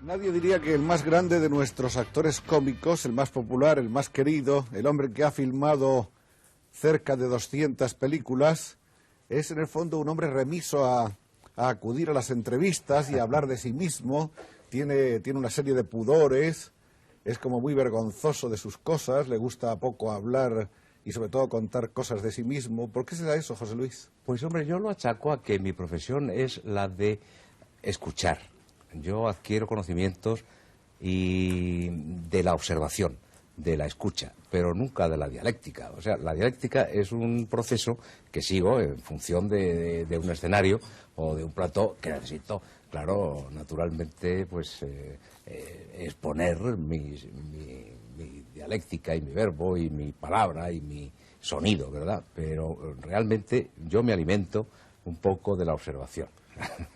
Nadie diría que el más grande de nuestros actores cómicos, el más popular, el más querido, el hombre que ha filmado cerca de 200 películas, es en el fondo un hombre remiso a acudir a las entrevistas y a hablar de sí mismo. Tiene una serie de pudores, es como muy vergonzoso de sus cosas, le gusta poco hablar y sobre todo contar cosas de sí mismo. ¿Por qué será eso, José Luis? Pues hombre, yo lo achaco a que mi profesión es la de escuchar. Yo adquiero conocimientos y de la observación, de la escucha, pero nunca de la dialéctica. O sea, la dialéctica es un proceso que sigo en función de un escenario o de un plató que necesito, claro, naturalmente, pues exponer mi dialéctica y mi verbo y mi palabra y mi sonido, ¿verdad? Pero realmente yo me alimento un poco de la observación.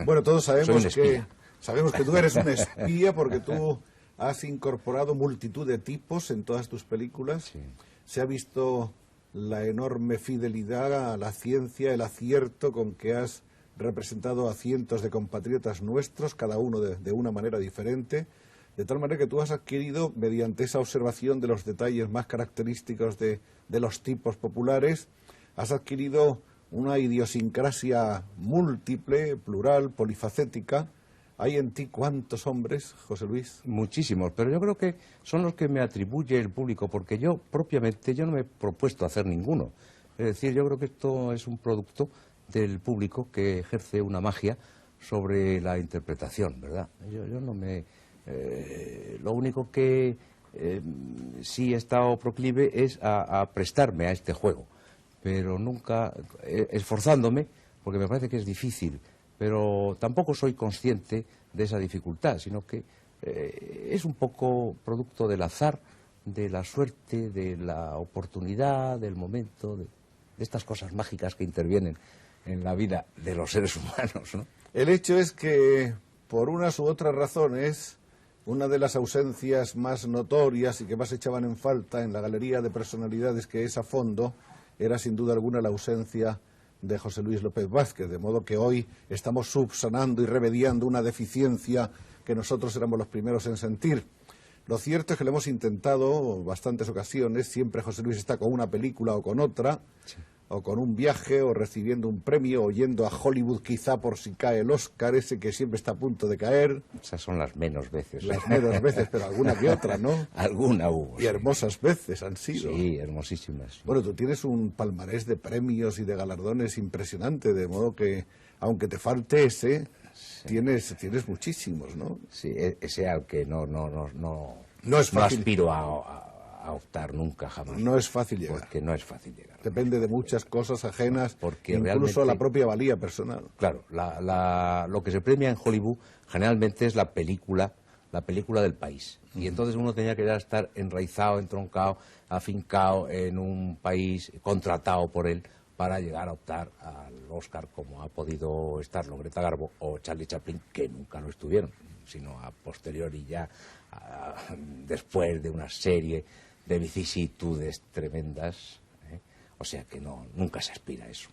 Bueno, todos Soy un sabemos espía. sabemos que tú eres un espía porque tú has incorporado multitud de tipos en todas tus películas. Sí. Se ha visto la enorme fidelidad a la ciencia, el acierto con que has representado a cientos de compatriotas nuestros, cada uno de una manera diferente, de tal manera que tú has adquirido, mediante esa observación de los detalles más característicos de los tipos populares, has adquirido una idiosincrasia múltiple, plural, polifacética. ¿Hay en ti cuántos hombres, José Luis? Muchísimos, pero yo creo que son los que me atribuye el público, porque yo propiamente yo no me he propuesto hacer ninguno. Es decir, yo creo que esto es un producto del público que ejerce una magia sobre la interpretación, ¿verdad? Yo no me... lo único que sí he estado proclive es a prestarme a este juego, pero nunca esforzándome, porque me parece que es difícil, pero tampoco soy consciente de esa dificultad, sino que es un poco producto del azar, de la suerte, de la oportunidad, del momento, de estas cosas mágicas que intervienen en la vida de los seres humanos, ¿no? El hecho es que, por unas u otras razones, una de las ausencias más notorias y que más echaban en falta en la galería de personalidades que es a fondo, era sin duda alguna la ausencia de José Luis López Vázquez, de modo que hoy estamos subsanando y remediando una deficiencia que nosotros éramos los primeros en sentir. Lo cierto es que lo hemos intentado en bastantes ocasiones, siempre José Luis está con una película o con otra, sí, o con un viaje, o recibiendo un premio, o yendo a Hollywood quizá por si cae el Oscar, ese que siempre está a punto de caer. Esas son las menos veces. Las menos veces, pero alguna que otra, ¿no? Alguna hubo. Y hermosas veces han sido. Sí, hermosísimas. Sí. Bueno, tú tienes un palmarés de premios y de galardones impresionante, de modo que, aunque te falte ese, sí, tienes muchísimos, ¿no? Sí, ese al que no es fácil. No aspiro a optar nunca, jamás. No es fácil llegar. Porque no es fácil llegar. Depende de muchas cosas ajenas, porque incluso la propia valía personal. Claro, lo que se premia en Hollywood generalmente es la película del país. Y entonces uno tenía que ya estar enraizado, entroncado, afincado en un país, contratado por él, para llegar a optar al Oscar, como ha podido estarlo Greta Garbo o Charlie Chaplin, que nunca lo estuvieron, sino a posteriori ya, después de una serie de vicisitudes tremendas, o sea que nunca se aspira a eso.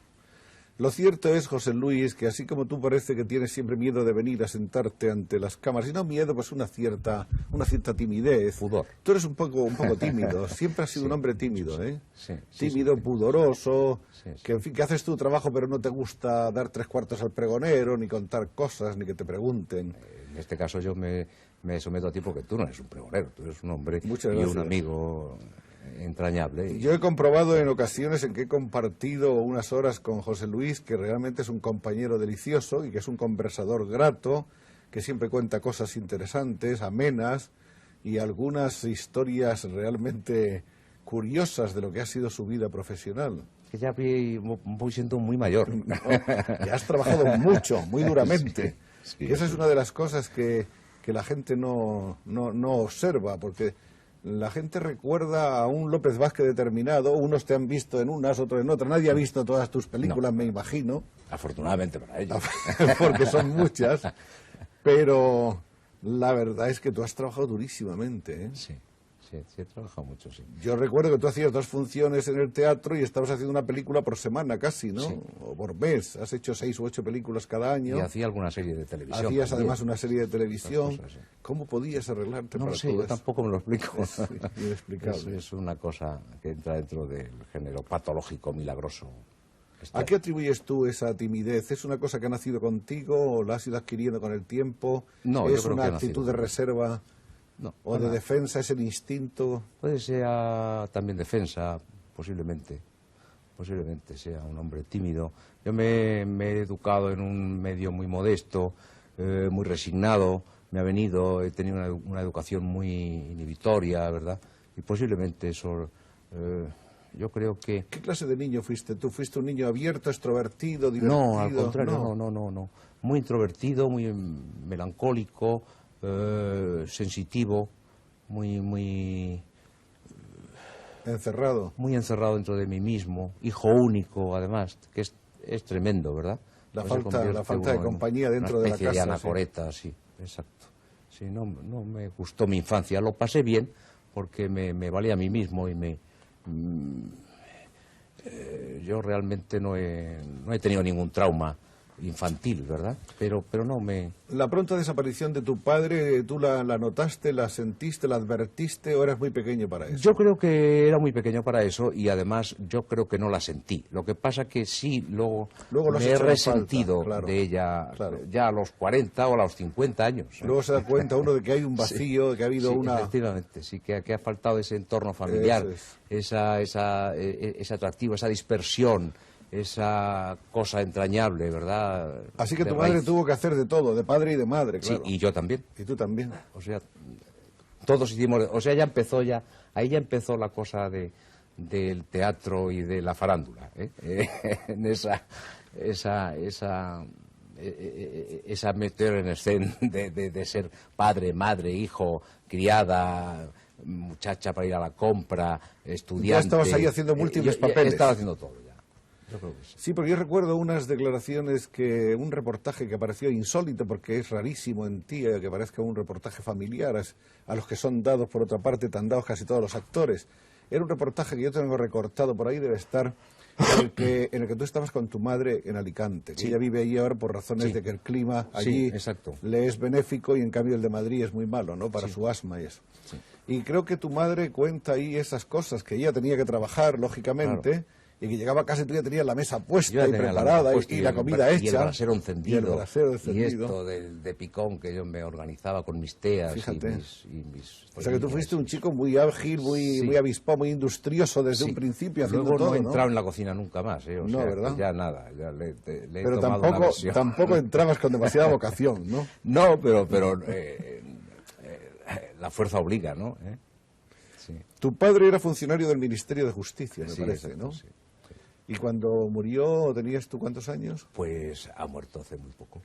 Lo cierto es, José Luis, que así como tú parece que tienes siempre miedo de venir a sentarte ante las cámaras, y no miedo, pues una cierta timidez. Pudor. Tú eres un poco tímido, siempre has sido un hombre tímido, ¿eh? Sí, tímido, sí. Pudoroso, sí. Que en fin, que haces tu trabajo pero no te gusta dar 3/4 al pregonero, ni contar cosas, ni que te pregunten. En este caso yo me someto a ti porque tú no eres un pregonero, tú eres un hombre y un amigo entrañable. Yo he comprobado en ocasiones en que he compartido unas horas con José Luis que realmente es un compañero delicioso y que es un conversador grato, que siempre cuenta cosas interesantes, amenas y algunas historias realmente curiosas de lo que ha sido su vida profesional. Que ya voy siendo muy mayor. No, ya has trabajado mucho, muy duramente. Sí, y esa es una de las cosas que la gente no observa, porque la gente recuerda a un López Vázquez determinado, unos te han visto en unas, otros en otras. Nadie ha visto todas tus películas, me imagino. Afortunadamente para ellos. Porque son muchas. Pero la verdad es que tú has trabajado durísimamente, ¿eh? Sí. he trabajado mucho, sí. Yo recuerdo que tú hacías 2 funciones en el teatro y estabas haciendo una película por semana casi, ¿no? Sí. O por mes. Has hecho 6 u 8 películas cada año. Y hacía alguna serie de televisión. Hacías también. además una serie de televisión. Cosas, sí. ¿Cómo podías arreglarte No para lo sé, todo yo eso? tampoco me lo explico. Es inexplicable. Es una cosa que entra dentro del género patológico, milagroso. ¿A qué atribuyes tú esa timidez? ¿Es una cosa que ha nacido contigo o la has ido adquiriendo con el tiempo? No, yo ¿Es creo una que ha actitud nacido de reserva No, o de defensa? ¿Es el instinto? puede ser también defensa, posiblemente sea un hombre tímido. Yo me he educado en un medio muy modesto, muy resignado, me ha venido, he tenido una educación muy inhibitoria, ¿verdad? Y posiblemente eso, yo creo que... ¿Qué clase de niño fuiste tú? ¿Fuiste un niño abierto, extrovertido, divertido? No, al contrario, no. Muy introvertido, muy melancólico, sensitivo, muy Encerrado. encerrado dentro de mí mismo, hijo único, además, que es tremendo, ¿verdad? La Pues se falta convierte de uno en compañía dentro de la una especie de casa, anacoreta, sí, exacto. Sí, no me gustó mi infancia, lo pasé bien porque me valía a mí mismo y yo realmente no he tenido ningún trauma infantil, ¿verdad? Pero no me... La pronta desaparición de tu padre, ¿tú la notaste, la sentiste, la advertiste o eras muy pequeño para eso? Yo creo que era muy pequeño para eso y además yo creo que no la sentí. Lo que pasa que sí, luego lo has me he hecho en resentido falta, claro, de ella claro. ya a los 40 o a los 50 años. Luego se da cuenta uno de que hay un vacío, de que ha habido Sí, una... efectivamente, sí, que ha faltado ese entorno familiar, Eso ese atractivo, esa dispersión, esa cosa entrañable, ¿verdad? Así que De tu madre raíz. tuvo que hacer de todo, de padre y de madre, claro. Sí, y yo también. Y tú también. O sea, todos hicimos, o sea, ahí ya empezó la cosa del teatro y de la farándula, en esa meter en escena de ser padre, madre, hijo, criada, muchacha para ir a la compra, estudiante. Ya estabas ahí haciendo múltiples papeles. Estaba haciendo todo ya. Yo creo que sí. Sí, porque yo recuerdo unas declaraciones un reportaje que pareció insólito, porque es rarísimo en ti que parezca un reportaje familiar, a los que son dados, por otra parte, tan dados casi todos los actores. Era un reportaje que yo tengo recortado por ahí, debe estar, en el que tú estabas con tu madre en Alicante, que Sí. ella vive allí ahora por razones Sí. de que el clima Sí, allí exacto. le es benéfico y en cambio el de Madrid es muy malo, ¿no? Para su asma y eso. Sí. Y creo que tu madre cuenta ahí esas cosas, que ella tenía que trabajar, lógicamente, Claro. y que llegaba a casa y tú ya tenías la mesa Yo puesta ya y tenía la preparada mesa puesta y la comida hecha. y el brasero encendido. Y el brasero y encendido. esto de picón que yo me organizaba con mis teas Fíjate. y mis O sea que tú cerillas, fuiste un sí. chico muy ágil, Sí. muy avispado, muy industrioso desde Sí. un principio, haciendo Luego todo, no he ¿no? entrado en la cocina nunca más, o No, sea, ¿verdad? que ya nada, ya le he Pero tomado una versión. tampoco entrabas con demasiada vocación, ¿no? No, pero la fuerza obliga, ¿no? Sí. Tu padre era funcionario del Ministerio de Justicia, me Sí, parece, exacto, ¿no? sí. Y cuando murió, ¿tenías tú cuántos años? Pues ha muerto hace muy poco.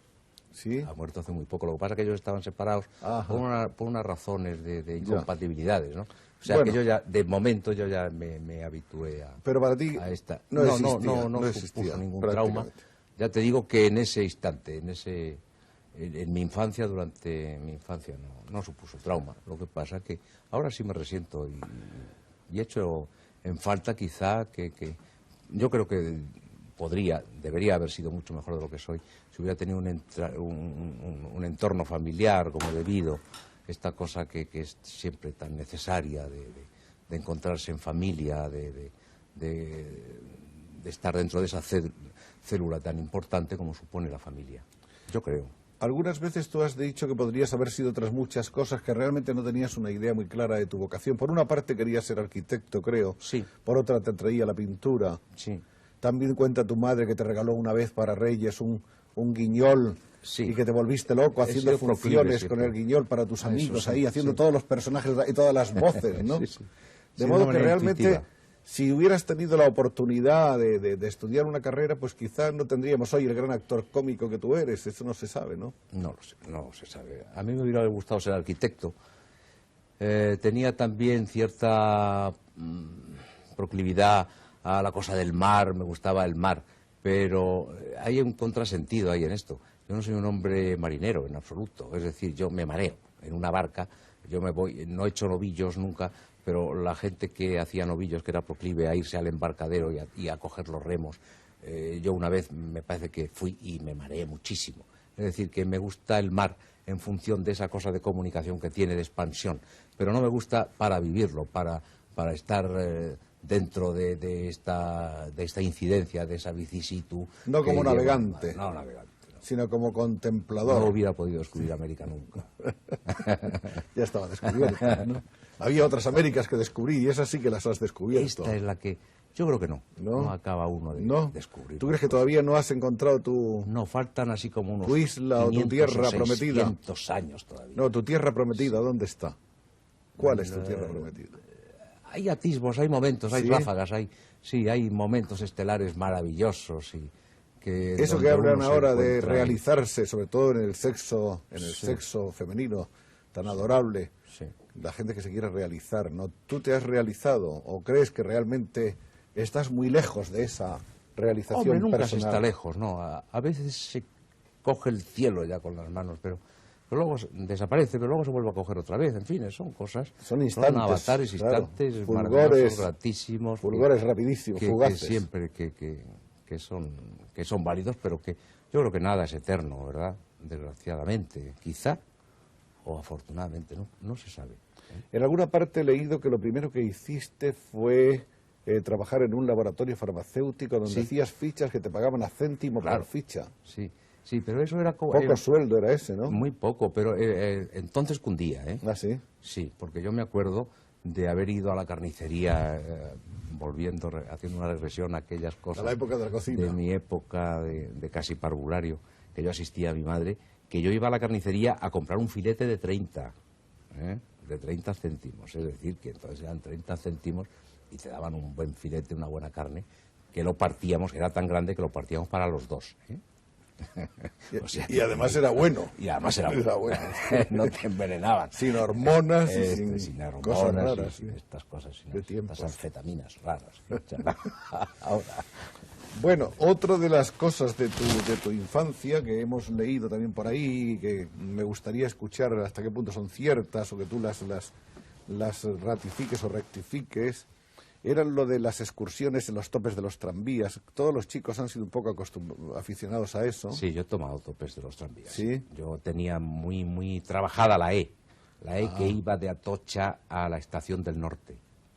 Sí. Ha muerto hace muy poco. Lo que pasa es que ellos estaban separados Ajá. por unas razones de incompatibilidades, ¿no? O sea Bueno. que yo ya, de momento, yo ya me habitué Pero para ti a esta. no existía, no no supuso existía, ningún trauma. prácticamente. Ya te digo que en ese instante, en mi infancia, durante mi infancia, no supuso trauma. Lo que pasa es que ahora sí me resiento y echo en falta quizá que yo creo que debería haber sido mucho mejor de lo que soy si hubiera tenido un entorno familiar como debido, esta cosa que es siempre tan necesaria de encontrarse en familia, de estar dentro de esa célula tan importante como supone la familia. Yo creo. Algunas veces tú has dicho que podrías haber sido otras muchas cosas, que realmente no tenías una idea muy clara de tu vocación. Por una parte querías ser arquitecto, creo. Sí. Por otra te atraía la pintura. Sí. También cuenta tu madre que te regaló una vez para Reyes un guiñol. Sí. Y que te volviste loco He haciendo sido proclive funciones siempre. con el guiñol para tus Eso amigos sí, ahí, haciendo sí. todos los personajes y todas las voces, ¿no? Sí, sí. De Sí, modo de una que manera realmente, intuitiva. si hubieras tenido la oportunidad de estudiar una carrera, pues quizás no tendríamos hoy el gran actor cómico que tú eres. Eso no se sabe, ¿no? No lo sé, no se sabe. A mí me hubiera gustado ser arquitecto. Tenía también cierta proclividad a la cosa del mar, me gustaba el mar, pero hay un contrasentido ahí en esto. Yo no soy un hombre marinero en absoluto, es decir, yo me mareo en una barca Yo me voy, no he hecho novillos nunca, pero la gente que hacía novillos, que era proclive a irse al embarcadero y a coger los remos, yo una vez me parece que fui y me mareé muchísimo. Es decir, que me gusta el mar en función de esa cosa de comunicación que tiene, de expansión, pero no me gusta para vivirlo, para estar dentro de esta incidencia, de esa vicisitud. No como navegante. No navegante. Sino como contemplador. No hubiera podido descubrir América nunca. Ya estaba descubierta, ¿no? Había otras Américas que descubrir y esas sí que las has descubierto. Esta es la que... Yo creo que no. No acaba uno de descubrir. ¿Tú crees que todavía no has encontrado tu... No, faltan así como unos... tu isla o tu tierra prometida? 500 años todavía. No, tu tierra prometida, ¿dónde está? ¿Cuál es tu tierra prometida? Hay atisbos, hay momentos, hay ¿Sí? ráfagas, hay momentos estelares maravillosos y... Eso que hablan ahora de realizarse, sobre todo en el sexo femenino tan adorable, la gente que se quiere realizar, ¿no? ¿Tú te has realizado o crees que realmente estás muy lejos de esa realización Hombre, nunca personal? se está lejos, ¿no? A veces se coge el cielo ya con las manos, pero luego desaparece, pero luego se vuelve a coger otra vez. En fin, son cosas... Son instantes, son avatares, claro. instantes Fulgores, maravillosos, gratísimos. Fulgores rapidísimos, fugaces. Que siempre que son válidos, pero que yo creo que nada es eterno, ¿verdad? Desgraciadamente, quizá, o afortunadamente, no se sabe. En alguna parte he leído que lo primero que hiciste fue trabajar en un laboratorio farmacéutico donde hacías fichas que te pagaban a céntimo por ficha. Sí, pero eso era... Poco sueldo era ese, ¿no? Muy poco, pero entonces cundía, ¿eh? ¿Ah, sí? Sí, porque yo me acuerdo de haber ido a la carnicería, haciendo una regresión a aquellas cosas... A la época de la cocina. De mi época de casi parvulario, que yo asistía a mi madre, que yo iba a la carnicería a comprar un filete de 30, de 30 céntimos, es decir, que entonces eran 30 céntimos y te daban un buen filete, una buena carne, que lo partíamos, que era tan grande que lo partíamos para los dos, ¿eh? O sea, y además era bueno. Y además era bueno. No te envenenaban. Sin hormonas sin hormonas, cosas raras. Sin estas cosas, sin tiempos. estas anfetaminas raras. Ahora. Bueno, otra de las cosas de tu infancia que hemos leído también por ahí y que me gustaría escuchar hasta qué punto son ciertas o que tú las ratifiques o rectifiques, eran lo de las excursiones en los topes de los tranvías. Todos los chicos han sido un poco aficionados a eso. Sí, yo he tomado topes de los tranvías. ¿Sí? Yo tenía muy trabajada la E que iba de Atocha a la estación del norte.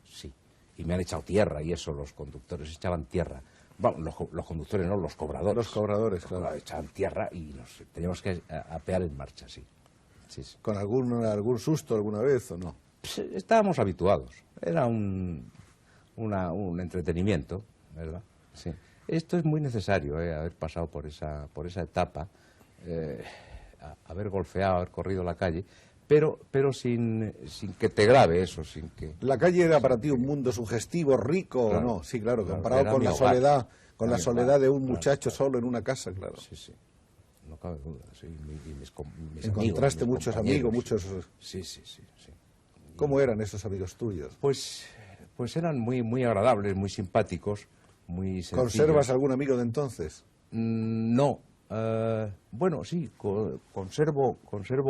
Sí, y me han echado tierra y eso, los conductores echaban tierra. Bueno, los conductores no, los cobradores. Los cobradores, claro. Echaban tierra y nos teníamos que apear en marcha, sí. ¿Con algún susto alguna vez o no? Pues, estábamos habituados. Era un entretenimiento, ¿verdad? Sí. Esto es muy necesario, haber pasado por esa etapa, haber golfeado, haber corrido la calle, pero sin que te grave eso, sin que... ¿La calle era para ti un mundo sugestivo, rico o no? Sí, claro, comparado con la soledad, de un muchacho solo en una casa, claro. Sí. No cabe duda, sí. Mis ¿Encontraste amigos, muchos amigos, muchos...? Sí. ¿Cómo eran esos amigos tuyos? Pues eran muy agradables, muy simpáticos, muy sencillos. ¿Conservas algún amigo de entonces? No. Bueno, sí, conservo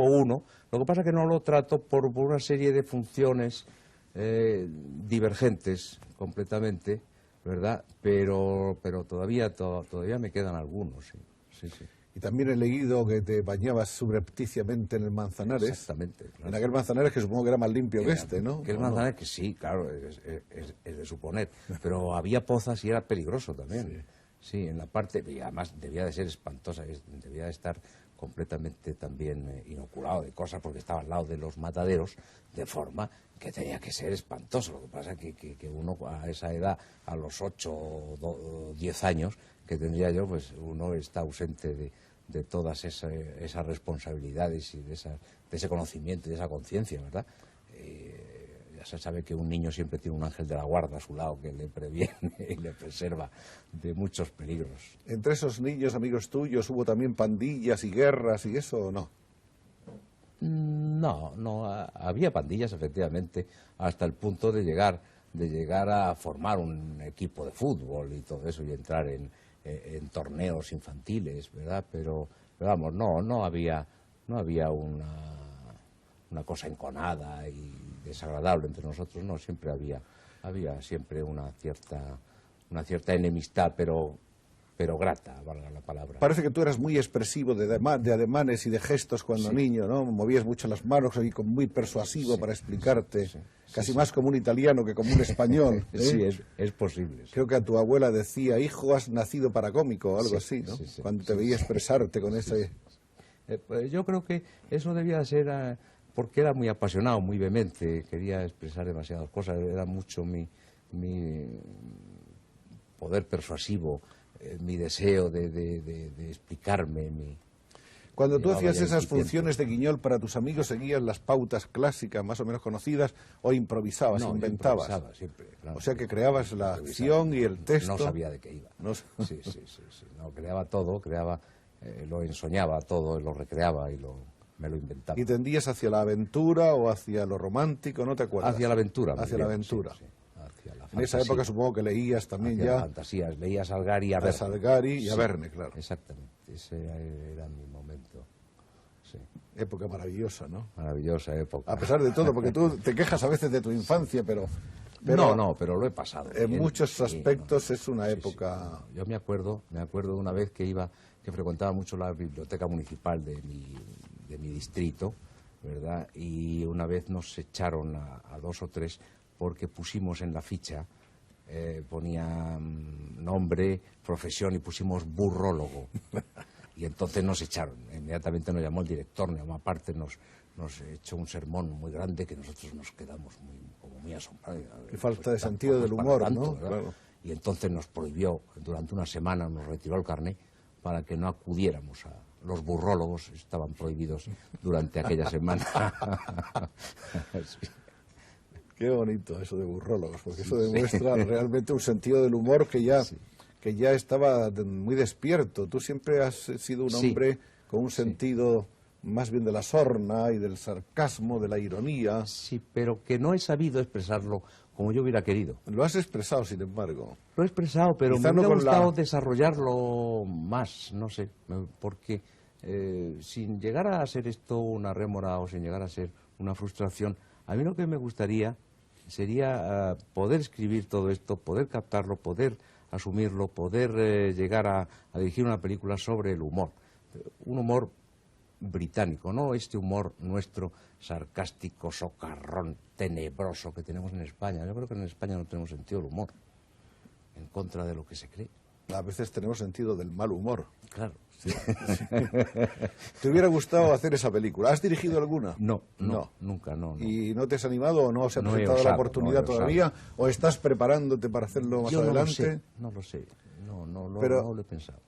uno. Lo que pasa es que no lo trato por una serie de funciones divergentes completamente, ¿verdad? Pero todavía me quedan algunos, sí. Y también he leído que te bañabas subrepticiamente en el Manzanares. Exactamente. Claro. En aquel Manzanares que supongo que era más limpio que este, ¿no? Que el Manzanares, que sí, claro, es de suponer. Pero había pozas y era peligroso también. Sí, en la parte, y además debía de ser espantosa, debía de estar completamente también inoculado de cosas porque estaba al lado de los mataderos, de forma que tenía que ser espantoso. Lo que pasa es que uno a esa edad, a los 8 o 10 años que tendría yo, pues uno está ausente de todas esas responsabilidades y de ese conocimiento y de esa conciencia, ¿verdad? Ya se sabe que un niño siempre tiene un ángel de la guarda a su lado que le previene y le preserva de muchos peligros. ¿Entre esos niños amigos tuyos hubo también pandillas y guerras y eso o no? No, había pandillas efectivamente hasta el punto de llegar a formar un equipo de fútbol y todo eso y entrar en torneos infantiles, ¿verdad? Pero vamos, no había una una cosa enconada y desagradable entre nosotros, no, siempre había siempre una cierta enemistad, pero grata, valga la palabra. Parece que tú eras muy expresivo de ademanes y de gestos cuando niño, ¿no? Movías mucho las manos y muy persuasivo para explicarte, casi más como un italiano que como un español. Sí, es posible. Sí. Creo que a tu abuela decía, hijo, has nacido para cómico, o algo así, ¿no? Cuando te veía expresarte con ese... Pues yo creo que eso debía ser porque era muy apasionado, muy vehemente, quería expresar demasiadas cosas, era mucho mi poder persuasivo, mi deseo de explicarme. Cuando tú hacías esas funciones de guiñol para tus amigos, ¿seguías las pautas clásicas más o menos conocidas o improvisabas, inventabas? Improvisaba siempre. Claro, o sea que creabas la acción y el texto. No sabía de qué iba. Sí. No, creaba todo, lo ensoñaba todo, lo recreaba y me lo inventaba. ¿Y tendías hacia la aventura o hacia lo romántico? ¿No te acuerdas? Hacia la aventura. Hacia la aventura. Sí. Hacia la en esa época supongo que leías también ya... fantasías, leía a Salgari y a Verne. A Salgari y a Verne, claro. Exactamente, ese era mi momento. Sí. Época maravillosa, ¿no? Maravillosa época. A pesar de todo, porque tú te quejas a veces de tu infancia, pero pero lo he pasado. En muchos aspectos es una época... Yo me acuerdo de una vez que frecuentaba mucho la biblioteca municipal de mi distrito, ¿verdad? Y una vez nos echaron a 2 o 3 porque pusimos en la ficha, ponía nombre, profesión y pusimos burrólogo. Y entonces nos echaron. Inmediatamente nos llamó el director, nos llamó aparte, nos echó un sermón muy grande que nosotros nos quedamos muy asombrados. Qué falta de sentido del humor, tanto, ¿no? Claro. Y entonces nos prohibió, durante una semana nos retiró el carné para que no acudiéramos a... Los burrólogos estaban prohibidos durante aquella semana. Sí. Qué bonito eso de burrólogos, porque eso demuestra realmente un sentido del humor que ya estaba muy despierto. Tú siempre has sido un hombre con un sentido más bien de la sorna y del sarcasmo, de la ironía. Sí, pero que no he sabido expresarlo como yo hubiera querido. Lo has expresado, sin embargo. Lo he expresado, pero quizá me hubiera gustado desarrollarlo más, no sé, porque sin llegar a ser esto una rémora o sin llegar a ser una frustración, a mí lo que me gustaría sería poder escribir todo esto, poder captarlo, poder asumirlo, poder llegar a dirigir una película sobre el humor. Un humor británico, no este humor nuestro sarcástico, socarrón, tenebroso que tenemos en España. Yo creo que en España no tenemos sentido del humor, en contra de lo que se cree. A veces tenemos sentido del mal humor. Claro. Sí. ¿Te hubiera gustado hacer esa película? ¿Has dirigido alguna? No, nunca, no. ¿Y no te has animado o no se ha presentado la oportunidad todavía? ¿O estás preparándote para hacerlo más adelante? No lo sé. No lo he pensado.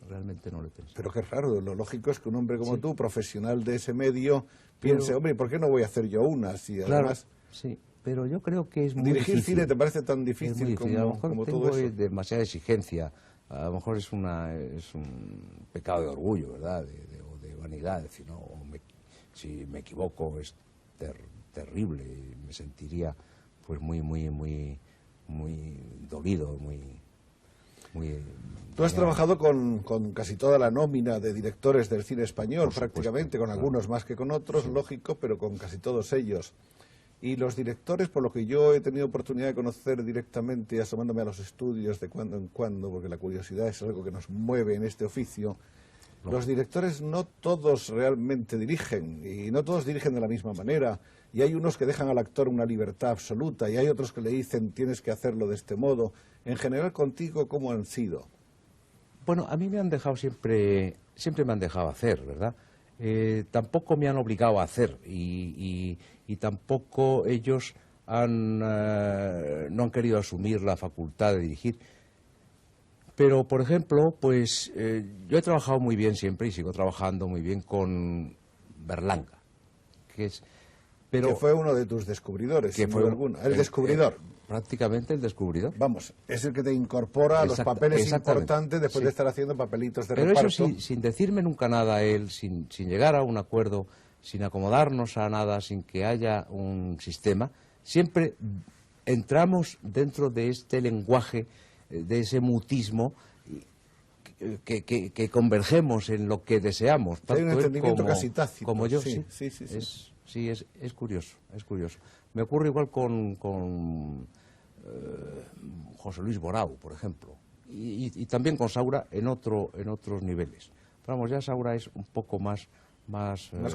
Realmente no lo he pensado. Pero qué raro, lo lógico es que un hombre como tú, profesional de ese medio, piense, hombre, ¿por qué no voy a hacer yo una? Si además... Sí, pero yo creo que es muy ¿Dirigir difícil. Cine te parece tan difícil, a lo mejor como tengo todo eso? demasiada exigencia. A lo mejor es un pecado de orgullo, ¿verdad? O de vanidad. Decir, no, si me equivoco es terrible. Y me sentiría pues muy dolido, Tú has trabajado con casi toda la nómina de directores del cine español, prácticamente, con algunos más que con otros, lógico, pero con casi todos ellos. Y los directores, por lo que yo he tenido oportunidad de conocer directamente, asomándome a los estudios de cuando en cuando, porque la curiosidad es algo que nos mueve en este oficio, los directores no todos realmente dirigen, y no todos dirigen de la misma manera, y hay unos que dejan al actor una libertad absoluta, y hay otros que le dicen tienes que hacerlo de este modo. En general, contigo, ¿cómo han sido? Bueno, a mí me han dejado siempre me han dejado hacer, ¿verdad? Tampoco me han obligado a hacer y tampoco ellos no han querido asumir la facultad de dirigir. Pero, por ejemplo, pues yo he trabajado muy bien siempre y sigo trabajando muy bien con Berlanga, que fue uno de tus descubridores, sin duda alguna. El descubridor. Prácticamente el descubridor. Vamos, es el que te incorpora a los papeles importantes después de estar haciendo papelitos de reparto. Pero eso sin decirme nunca nada a él, sin llegar a un acuerdo, sin acomodarnos a nada, sin que haya un sistema, siempre entramos dentro de este lenguaje, de ese mutismo, que convergemos en lo que deseamos. Hay un entendimiento casi tácito. Como yo, sí. Sí, es curioso, es curioso. Me ocurre igual con José Luis Borau, por ejemplo, y también con Saura en otros niveles. Pero vamos, ya Saura es un poco más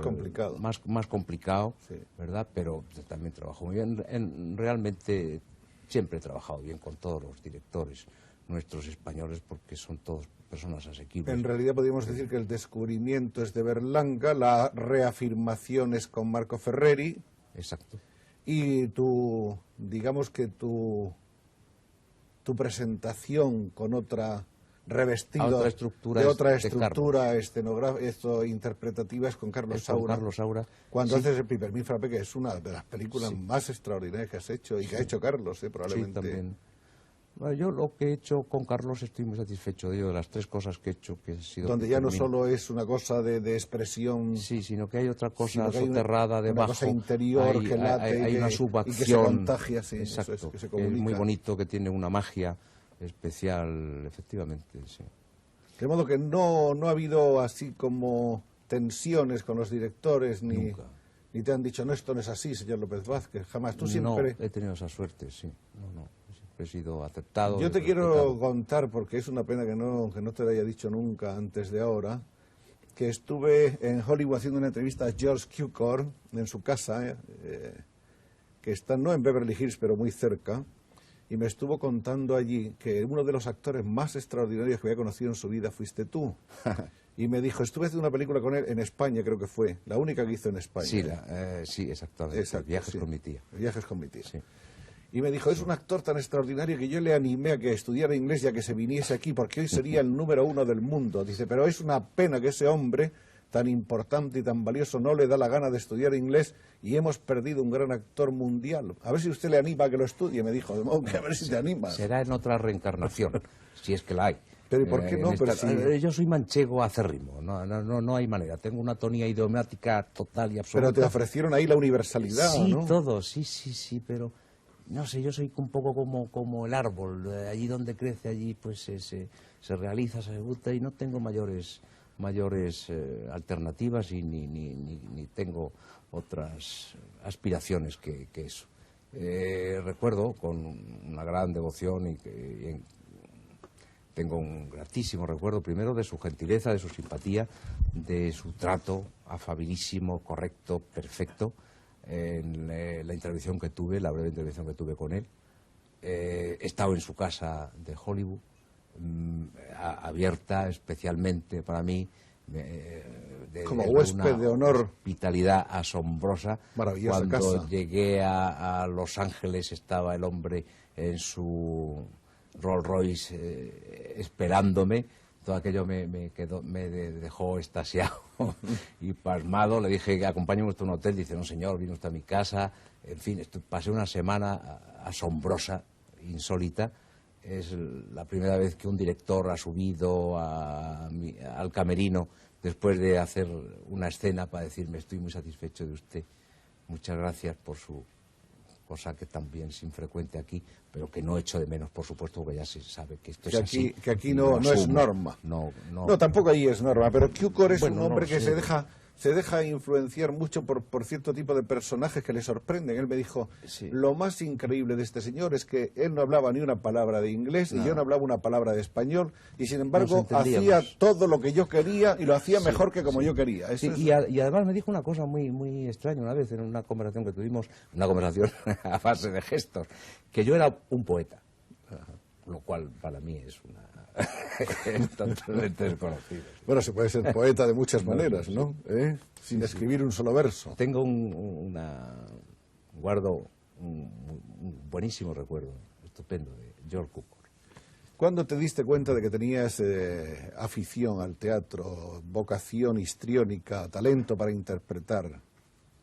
complicado. Más complicado, sí. ¿verdad? Pero también trabajo muy bien. Realmente siempre he trabajado bien con todos los directores nuestros españoles porque son todos personas asequibles. En realidad podríamos decir que el descubrimiento es de Berlanga, la reafirmación es con Marco Ferreri. Exacto. Y digamos que tu presentación con otra revestido otra estructura de otra de estructura escenográfica, interpretativa es con Carlos Saura. Con Carlos Saura. Cuando sí. haces el Piper Frappé, que es una de las películas sí. más extraordinarias que has hecho y que ha hecho Carlos, probablemente. Sí, también. Bueno, yo lo que he hecho con Carlos estoy muy satisfecho de ello, de las tres cosas que he hecho, que ha sido... Donde ya no solo es una cosa de expresión... Sí, sino que hay otra cosa soterrada debajo. Una cosa interior que late hay una subacción. Y que se contagia, sí, exacto, eso es, que se comunica. Es muy bonito, que tiene una magia especial, efectivamente, sí. De modo que no ha habido así como tensiones con los directores, ni te han dicho, no, esto no es así, señor López Vázquez, jamás. Tú siempre... No, he tenido esa suerte, sí. No. He sido aceptado. Yo te quiero contar, porque es una pena que no te lo haya dicho nunca antes de ahora, que estuve en Hollywood haciendo una entrevista a George Cukor en su casa, que está no en Beverly Hills, pero muy cerca, y me estuvo contando allí que uno de los actores más extraordinarios que había conocido en su vida fuiste tú. Y me dijo, estuve haciendo una película con él en España, creo que fue, la única que hizo en España. Sí, sí, exactamente. Exacto, Viajes con mi tía. Viajes con mi tía. Sí. Y me dijo, es un actor tan extraordinario que yo le animé a que estudiara inglés y a que se viniese aquí, porque hoy sería el número 1 del mundo. Dice, pero es una pena que ese hombre tan importante y tan valioso no le da la gana de estudiar inglés y hemos perdido un gran actor mundial. A ver si usted le anima a que lo estudie, me dijo. De modo que a ver si te animas. Será en otra reencarnación, si es que la hay. Pero ¿y por qué no? Pero si... Yo soy manchego acérrimo, no hay manera. Tengo una tonía idiomática total y absoluta. Pero te ofrecieron ahí la universalidad, sí, ¿no? Sí, todo, sí, pero... No sé, yo soy un poco como el árbol, allí donde crece, allí pues se realiza, se ejecuta y no tengo mayores alternativas y ni tengo otras aspiraciones que eso. Recuerdo con una gran devoción y tengo un gratísimo recuerdo primero de su gentileza, de su simpatía, de su trato afabilísimo, correcto, perfecto. En la intervención que tuve, la breve intervención que tuve con él. He estado en su casa de Hollywood, abierta especialmente para mí, como huésped de honor. Hospitalidad asombrosa. Maravillosa Cuando casa. llegué a Los Ángeles estaba el hombre en su Rolls Royce esperándome. Todo aquello me dejó extasiado y pasmado. Le dije, acompáñeme usted a un hotel. Dice, no señor, vino usted a mi casa. En fin, pasé una semana asombrosa, insólita. Es la primera vez que un director ha subido al camerino después de hacer una escena para decirme, estoy muy satisfecho de usted. Muchas gracias por su... cosa que también es infrecuente aquí, pero que no echo de menos, por supuesto, porque ya se sabe que esto es así. Que aquí no es norma. No, tampoco ahí es norma, pero Cukor es un hombre que sé. se deja influenciar mucho por cierto tipo de personajes que le sorprenden. Él me dijo, lo más increíble de este señor es que él no hablaba ni una palabra de inglés y yo no hablaba una palabra de español y sin embargo hacía todo lo que yo quería y lo hacía mejor que como yo quería. Y además me dijo una cosa muy extraña una vez en una conversación que tuvimos, una conversación a base de gestos, que yo era un poeta, lo cual para mí es una... totalmente desconocido. Bueno, se puede ser poeta de muchas maneras, ¿no? Sin escribir un solo verso. Tengo guardo un buenísimo recuerdo, estupendo, de George Cukor. ¿Cuándo te diste cuenta de que tenías afición al teatro, vocación histriónica, talento para interpretar?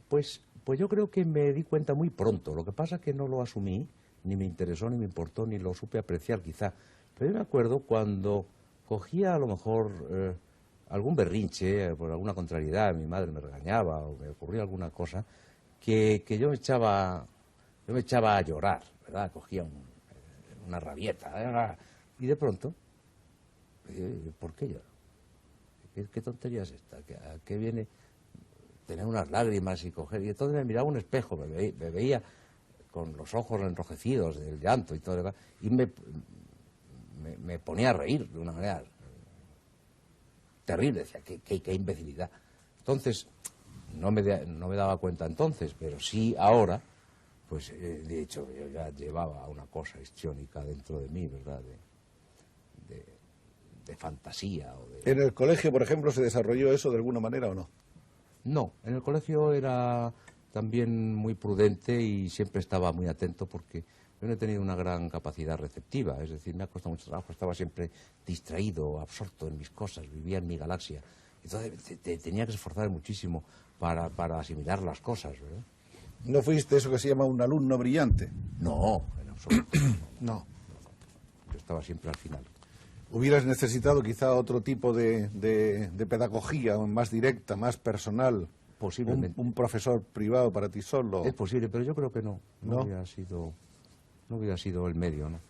Pues yo creo que me di cuenta muy pronto. Lo que pasa es que no lo asumí, ni me interesó, ni me importó, ni lo supe apreciar quizá. Pero yo me acuerdo cuando cogía a lo mejor algún berrinche, por alguna contrariedad, mi madre me regañaba o me ocurría alguna cosa, que yo me echaba a llorar, ¿verdad? Cogía una rabieta, y de pronto, ¿por qué lloro? ¿Qué tontería es esta? ¿A qué viene? tener unas lágrimas y coger, y entonces me miraba a un espejo, me veía con los ojos enrojecidos del llanto y todo lo demás, y me ponía a reír de una manera terrible, decía, qué imbecilidad. Entonces, no me daba cuenta entonces, pero sí ahora, pues de hecho yo ya llevaba una cosa histriónica dentro de mí, ¿verdad?, de fantasía. ¿En el colegio, por ejemplo, se desarrolló eso de alguna manera o no? No, en el colegio era también muy prudente y siempre estaba muy atento porque yo no he tenido una gran capacidad receptiva, es decir, me ha costado mucho trabajo, estaba siempre distraído, absorto en mis cosas, vivía en mi galaxia. Entonces tenía que esforzar muchísimo para asimilar las cosas, ¿verdad? ¿No fuiste eso que se llama un alumno brillante? No, en absoluto. No. Yo estaba siempre al final. ¿Hubieras necesitado quizá otro tipo de pedagogía más directa, más personal? Posiblemente. Un profesor privado para ti solo. Es posible, pero yo creo que no. ¿No? No hubiera sido el medio, ¿no?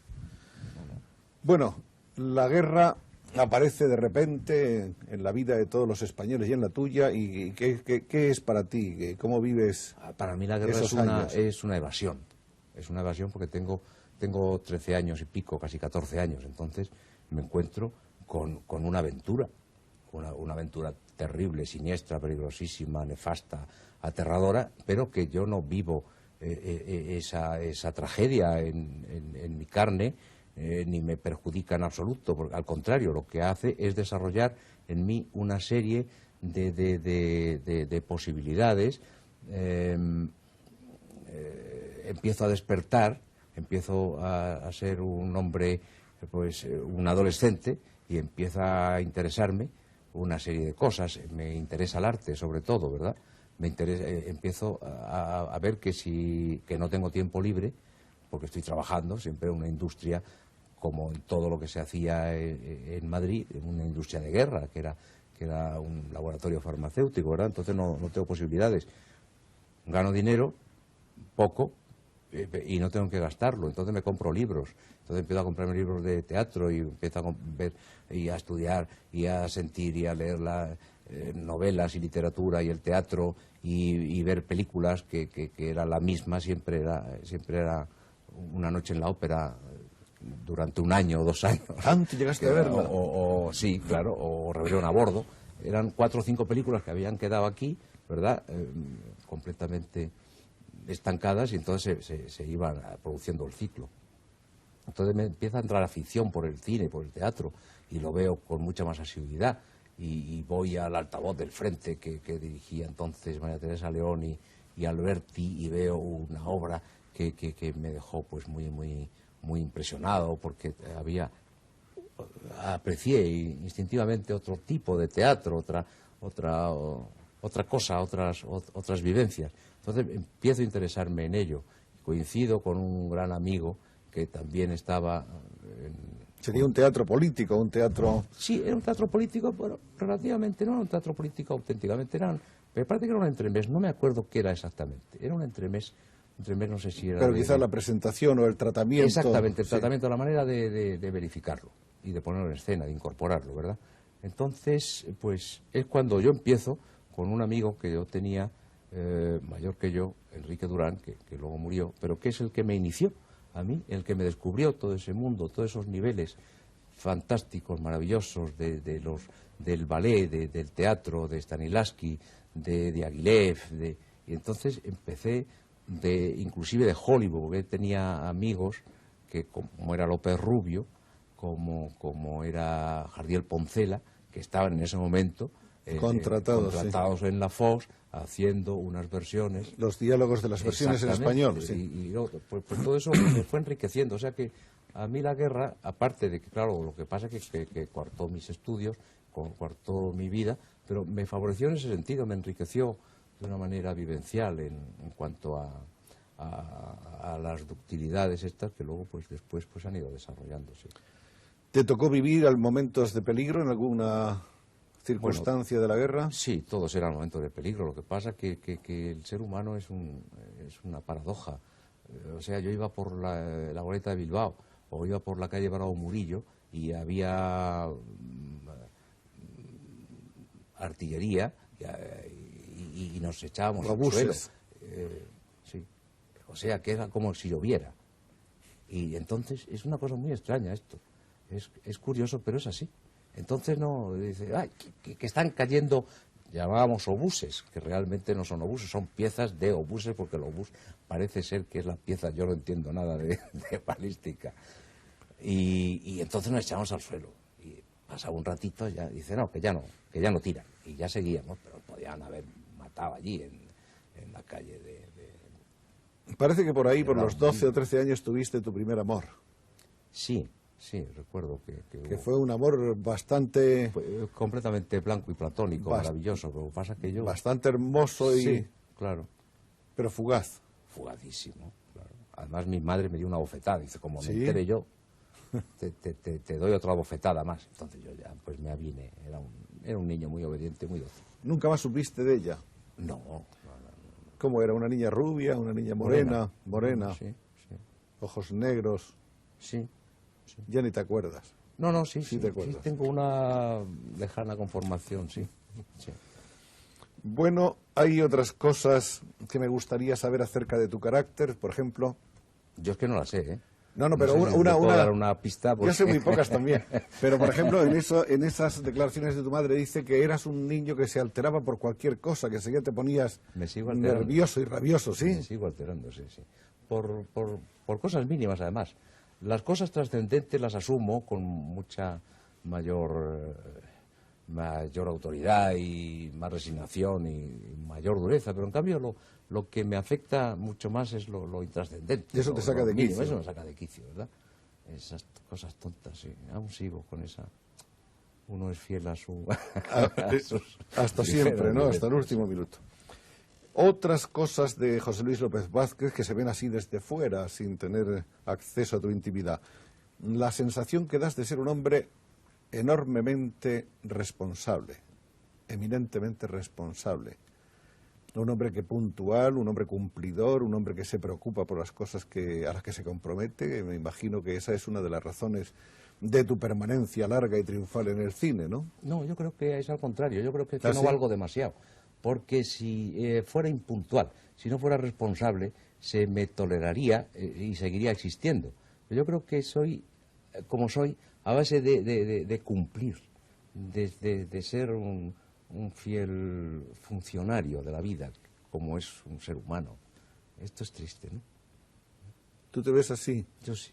Bueno, la guerra aparece de repente en la vida de todos los españoles y en la tuya. ¿Y qué es para ti? ¿Cómo vives? Para mí la guerra esos es una evasión. Es una evasión porque tengo 13 años y pico, casi 14 años. Entonces me encuentro con una aventura. Una aventura terrible, siniestra, peligrosísima, nefasta, aterradora, pero que yo no vivo esa tragedia en mi carne, ni me perjudica en absoluto, porque al contrario, lo que hace es desarrollar en mí una serie de posibilidades. Empiezo a despertar, empiezo a ser un hombre, pues un adolescente, y empieza a interesarme una serie de cosas. Me interesa el arte, sobre todo, ¿verdad? Empiezo a ver que no tengo tiempo libre, porque estoy trabajando siempre en una industria, como en todo lo que se hacía en Madrid, en una industria de guerra, que era un laboratorio farmacéutico, ¿verdad? Entonces no tengo posibilidades. Gano dinero, poco, y no tengo que gastarlo, entonces me compro libros. Entonces empiezo a comprarme libros de teatro y empiezo a ver y a estudiar y a sentir y a leer novelas y literatura y el teatro y ver películas que era la misma, siempre era una noche en la ópera durante un año o 2 años. ¿Antes llegaste a verla? Sí, claro, o Rebelión a bordo. Eran 4 o 5 películas que habían quedado aquí, ¿verdad? Completamente estancadas, y entonces se iban produciendo el ciclo. Entonces me empieza a entrar afición por el cine, por el teatro, y lo veo con mucha más asiduidad. Y voy al altavoz del frente que dirigía entonces María Teresa León y Alberti, y veo una obra que me dejó pues muy impresionado, porque aprecié instintivamente otro tipo de teatro, otra cosa, otras vivencias. Entonces empiezo a interesarme en ello. Coincido con un gran amigo que también estaba... ¿Sería un teatro político, un teatro...? Sí, era un teatro político, pero relativamente no era un teatro político auténticamente. Me parece que era un entremés, no me acuerdo qué era exactamente. Era un entremés no sé si era... Pero quizás la presentación o el tratamiento... Exactamente, el sí. tratamiento, la manera de verificarlo y de ponerlo en escena, de incorporarlo, ¿verdad? Entonces, pues es cuando yo empiezo con un amigo que yo tenía, mayor que yo, Enrique Durán, que luego murió, pero que es el que me inició a mí, el que me descubrió todo ese mundo, todos esos niveles fantásticos, maravillosos del ballet, del teatro, de Stanislavski, de Diaghilev, y entonces empecé inclusive de Hollywood, porque tenía amigos que, como era López Rubio, como era Jardiel Poncela, que estaban en ese momento contratados sí, en la Fox, haciendo unas versiones. Los diálogos de las versiones en español. Sí. Y pues todo eso me fue enriqueciendo. O sea que a mí la guerra, aparte de que, claro, lo que pasa es que coartó mis estudios, coartó mi vida, pero me favoreció en ese sentido, me enriqueció de una manera vivencial en cuanto a las ductilidades estas que luego pues después pues han ido desarrollándose. ¿Te tocó vivir momentos de peligro en alguna circunstancia de la guerra? Sí, todos eran momentos de peligro. Lo que pasa es que el ser humano es una paradoja. O sea, yo iba por la goleta de Bilbao o iba por la calle Bravo Murillo y había artillería y nos echábamos al Obuses. suelo. Sí. O sea, que era como si lloviera. Y entonces es una cosa muy extraña esto. Es curioso, pero es así. Entonces no, dice, ay, que están cayendo, llamábamos obuses, que realmente no son obuses, son piezas de obuses, porque el obús parece ser que es la pieza, yo no entiendo nada de balística. Y entonces nos echamos al suelo. Y pasaba un ratito, ya dice, no, que ya no tiran. Y ya seguíamos, pero podían haber matado allí en la calle Parece que por ahí, por los 12 sí. o 13 años, tuviste tu primer amor. Sí, recuerdo Que fue un amor bastante... fue completamente blanco y platónico, maravilloso, pero pasa que yo... Bastante hermoso y... Sí, claro. Pero fugaz. Fugadísimo, claro. Además mi madre me dio una bofetada, dice, como me ¿Sí? entere yo, te doy otra bofetada más. Entonces yo ya, pues me avine, era un niño muy obediente, muy dócil. ¿Nunca más supiste de ella? No. ¿Cómo era? ¿Una niña rubia? ¿Una niña morena? Morena. Sí. Ojos negros. Sí. Ya ni te acuerdas. No, sí, Sí te acuerdas. sí, tengo una lejana conformación, sí. Bueno, hay otras cosas que me gustaría saber acerca de tu carácter, por ejemplo. Yo es que no la sé, ¿eh? No, pero sé si te puedo dar una pista. Yo sé muy pocas también. Pero, por ejemplo, en esas declaraciones de tu madre dice que eras un niño que se alteraba por cualquier cosa, que enseguida te ponías Me sigo alterando. nervioso y rabioso, ¿sí? Me sigo alterando, sí. Por cosas mínimas, además. Las cosas trascendentes las asumo con mucha mayor autoridad y más resignación y mayor dureza, pero en cambio lo que me afecta mucho más es lo intrascendente. Y eso te saca lo de mínimo, quicio. Eso me saca de quicio, ¿verdad? Esas cosas tontas, sí. Aún sigo con esa... Uno es fiel a su... Hasta siempre, ¿no? Hasta el último minuto. Otras cosas de José Luis López Vázquez que se ven así desde fuera, sin tener acceso a tu intimidad. La sensación que das de ser un hombre enormemente responsable, eminentemente responsable. Un hombre que puntual, un hombre cumplidor, un hombre que se preocupa por las cosas a las que se compromete. Me imagino que esa es una de las razones de tu permanencia larga y triunfal en el cine, ¿no? No, yo creo que es al contrario. Yo creo que ¿Ah, no sí? valgo demasiado. Porque si fuera impuntual, si no fuera responsable, se me toleraría y seguiría existiendo. Pero yo creo que soy, como soy, a base de cumplir, de ser un fiel funcionario de la vida, como es un ser humano. Esto es triste, ¿no? ¿Tú te ves así? Yo sí.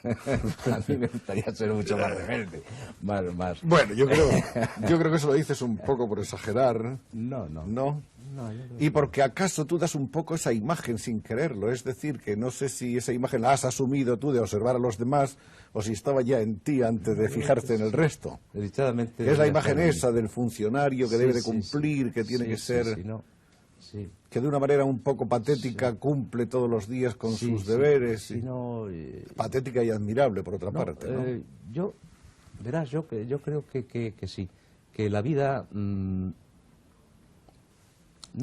A mí me gustaría ser mucho más rebelde, más... Bueno, yo creo que eso lo dices un poco por exagerar. No. ¿No? No, yo creo Y porque acaso tú das un poco esa imagen sin quererlo, es decir, que no sé si esa imagen la has asumido tú de observar a los demás o si estaba ya en ti antes de fijarte en el resto. Desdichadamente... Es la debería imagen ser- esa del funcionario que Sí, debe de sí, cumplir, sí. que tiene Sí, que sí, ser, sí, no. Sí. que de una manera un poco patética cumple todos los días con Sí, sus sí, deberes. sí, no, Patética y admirable, por otra no, parte, ¿no? Verás, yo creo que sí, que la vida, no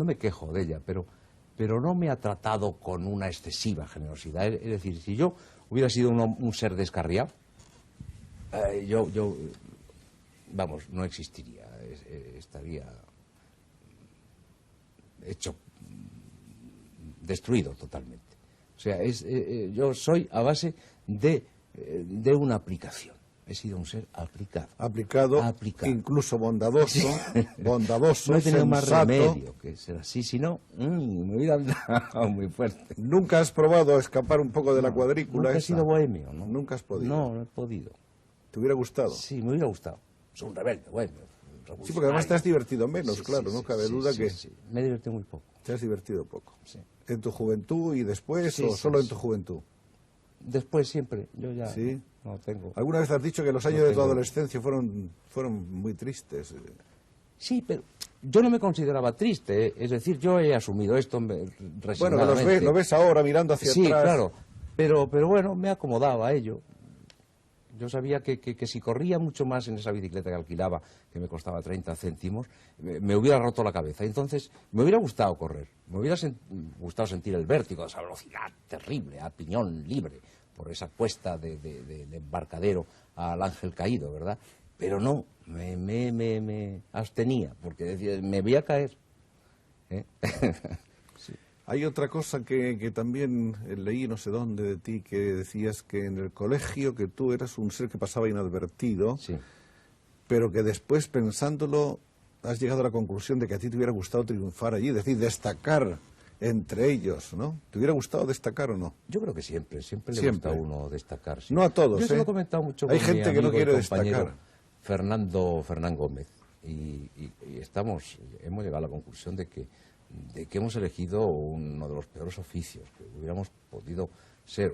me quejo de ella, pero no me ha tratado con una excesiva generosidad. Es decir, si yo hubiera sido un ser descarriado, vamos, no existiría, estaría hecho, destruido totalmente. O sea, yo soy a base de una aplicación. He sido un ser aplicado. Aplicado, incluso bondadoso, bondadoso, No he tenido más sensato. remedio que ser así, si no, me hubiera dado muy fuerte. ¿Nunca has probado a escapar un poco de la cuadrícula Nunca he esa? sido bohemio, ¿no? Nunca has podido. No he podido. ¿Te hubiera gustado? Sí, me hubiera gustado. Soy un rebelde, bohemio. Sí, porque además te has divertido menos, Sí, claro, sí, no sí, cabe sí, duda sí, que sí. Me he divertido muy poco. te has divertido poco. Sí. ¿En tu juventud y después Sí, o sí, solo en sí. tu juventud? Después siempre, yo ya Sí. no tengo... ¿Alguna vez has dicho que los años de tu adolescencia fueron muy tristes? Sí, pero yo no me consideraba triste, ¿eh? Es decir, yo he asumido esto Bueno, resignadamente. lo ves ahora mirando hacia Sí, atrás. claro, pero bueno, me acomodaba a ello. Yo sabía que si corría mucho más en esa bicicleta que alquilaba, que me costaba 30 céntimos, me hubiera roto la cabeza. Entonces, me hubiera gustado correr, me hubiera gustado sentir el vértigo, esa velocidad terrible, a piñón libre, por esa cuesta de embarcadero al Ángel Caído, ¿verdad? Pero no, me abstenía, porque decía, me voy a caer. ¿eh? Sí. Hay otra cosa que también leí no sé dónde de ti, que decías que en el colegio que tú eras un ser que pasaba inadvertido, Sí. pero que después pensándolo has llegado a la conclusión de que a ti te hubiera gustado triunfar allí, es decir, destacar entre ellos, ¿no? ¿Te hubiera gustado destacar o no? Yo creo que siempre le Siempre. gusta a uno destacar. Sí. No a todos, Yo se lo ¿eh? he comentado mucho Hay con gente mi que no amigo y quiere compañero destacar. Fernán Gómez. Y hemos llegado a la conclusión de que hemos elegido uno de los peores oficios, que hubiéramos podido ser,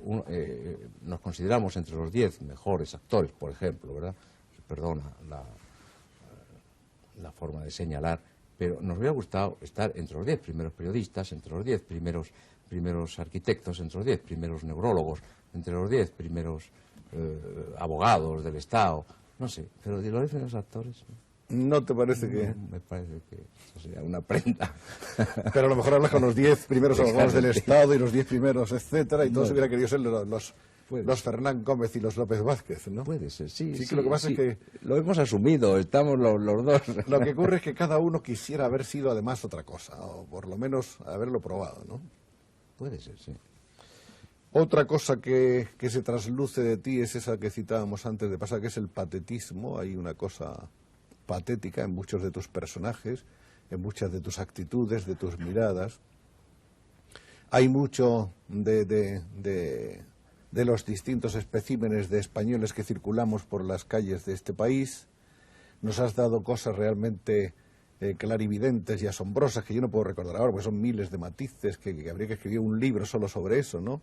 nos consideramos entre los 10 mejores actores, por ejemplo, ¿verdad? Y perdona la forma de señalar, pero nos hubiera gustado estar entre los 10 primeros periodistas, entre los 10 primeros arquitectos, entre los 10 primeros neurólogos, entre los 10 primeros abogados del Estado, no sé, pero de los 10 primeros actores... ¿No te parece que...? No, me parece que eso sería una prenda. Pero a lo mejor hablas con los 10 primeros abogados del Estado y los 10 primeros, etcétera, y todos hubiera querido ser los Fernán Gómez y los López Vázquez, ¿no? Puede ser, sí. Sí, que lo que pasa es que... Lo hemos asumido, estamos los dos. Lo que ocurre es que cada uno quisiera haber sido además otra cosa, o por lo menos haberlo probado, ¿no? Puede ser, sí. Otra cosa que se trasluce de ti es esa que citábamos antes de pasar, que es el patetismo. Hay una cosa patética en muchos de tus personajes, en muchas de tus actitudes, de tus miradas. Hay mucho de los distintos especímenes de españoles que circulamos por las calles de este país. Nos has dado cosas realmente clarividentes y asombrosas que yo no puedo recordar ahora, porque son miles de matices que habría que escribir un libro solo sobre eso, ¿no?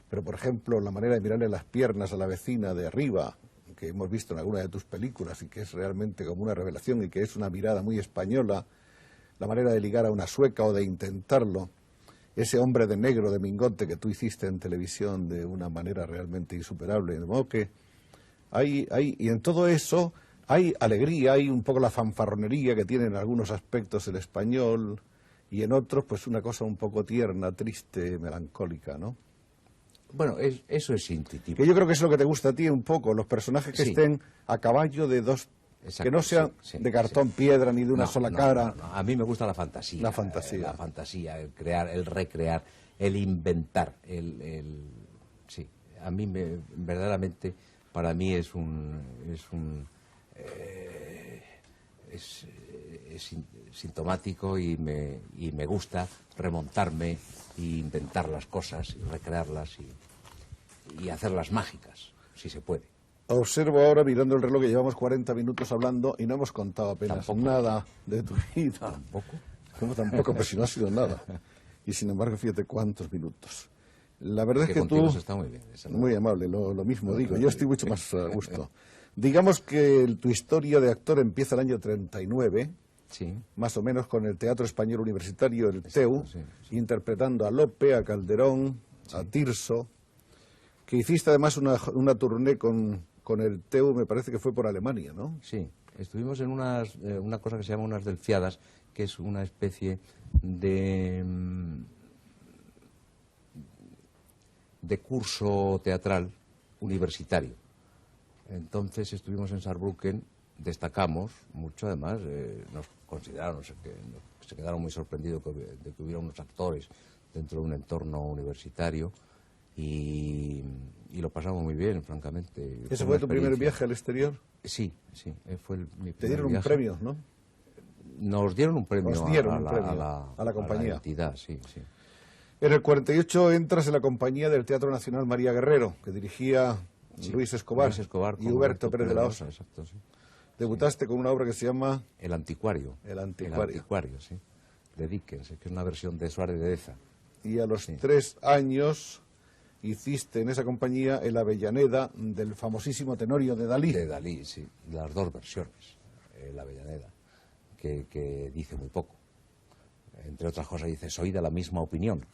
Pero, por ejemplo, la manera de mirarle las piernas a la vecina de arriba, que hemos visto en alguna de tus películas y que es realmente como una revelación y que es una mirada muy española, la manera de ligar a una sueca o de intentarlo, ese hombre de negro de Mingote que tú hiciste en televisión de una manera realmente insuperable, de modo que y en todo eso hay alegría, hay un poco la fanfarronería que tiene en algunos aspectos el español y en otros pues una cosa un poco tierna, triste, melancólica, ¿no? Bueno, eso es intuitivo. Que yo creo que es lo que te gusta a ti un poco, los personajes que Sí. estén a caballo de dos, Exacto, que no sean sí, de cartón piedra ni de una sola cara. No. A mí me gusta la fantasía. La fantasía. La fantasía, el crear, el recrear, el inventar. Sí, a mí verdaderamente, para mí es sintomático y me gusta remontarme e inventar las cosas y recrearlas y hacerlas mágicas, si se puede. Observo ahora, mirando el reloj, que llevamos 40 minutos hablando y no hemos contado apenas Tampoco. nada de tu vida. ¿Tampoco? ¿Cómo tampoco? Pues si no ha sido nada. Y sin embargo, fíjate cuántos minutos. La verdad es que contigo tú... se está muy bien. Muy amable, lo mismo digo. Yo estoy mucho más a gusto. Digamos que tu historia de actor empieza el año 39, Sí. más o menos con el Teatro Español Universitario, el TEU, sí. interpretando a Lope, a Calderón, a Tirso, que hiciste además una tournée con el TEU, me parece que fue por Alemania, ¿no? Sí, estuvimos en una cosa que se llama unas delfiadas, que es una especie de curso teatral universitario. Entonces estuvimos en Saarbrücken, destacamos mucho, además, nos consideraron, se quedaron muy sorprendidos de que hubiera unos actores dentro de un entorno universitario y lo pasamos muy bien, francamente. ¿Ese una fue tu primer experiencia. viaje al exterior? Sí, fue mi primer Te dieron un viaje. premio, ¿no? Nos dieron un premio, Os dieron a un premio a la compañía. a la entidad, sí. En el 48 entras en la compañía del Teatro Nacional María Guerrero, que dirigía Luis Escobar, con y Huberto Pérez de la Osa. Exacto, sí. Debutaste con una obra que se llama El Anticuario. El Anticuario. El Anticuario, sí. De Dickens, que es una versión de Suárez de Deza. Y a los 3 años hiciste en esa compañía El Avellaneda del famosísimo Tenorio de Dalí. De Dalí, sí. Las dos versiones. El Avellaneda, que dice muy poco. Entre otras cosas dice, soy de la misma opinión,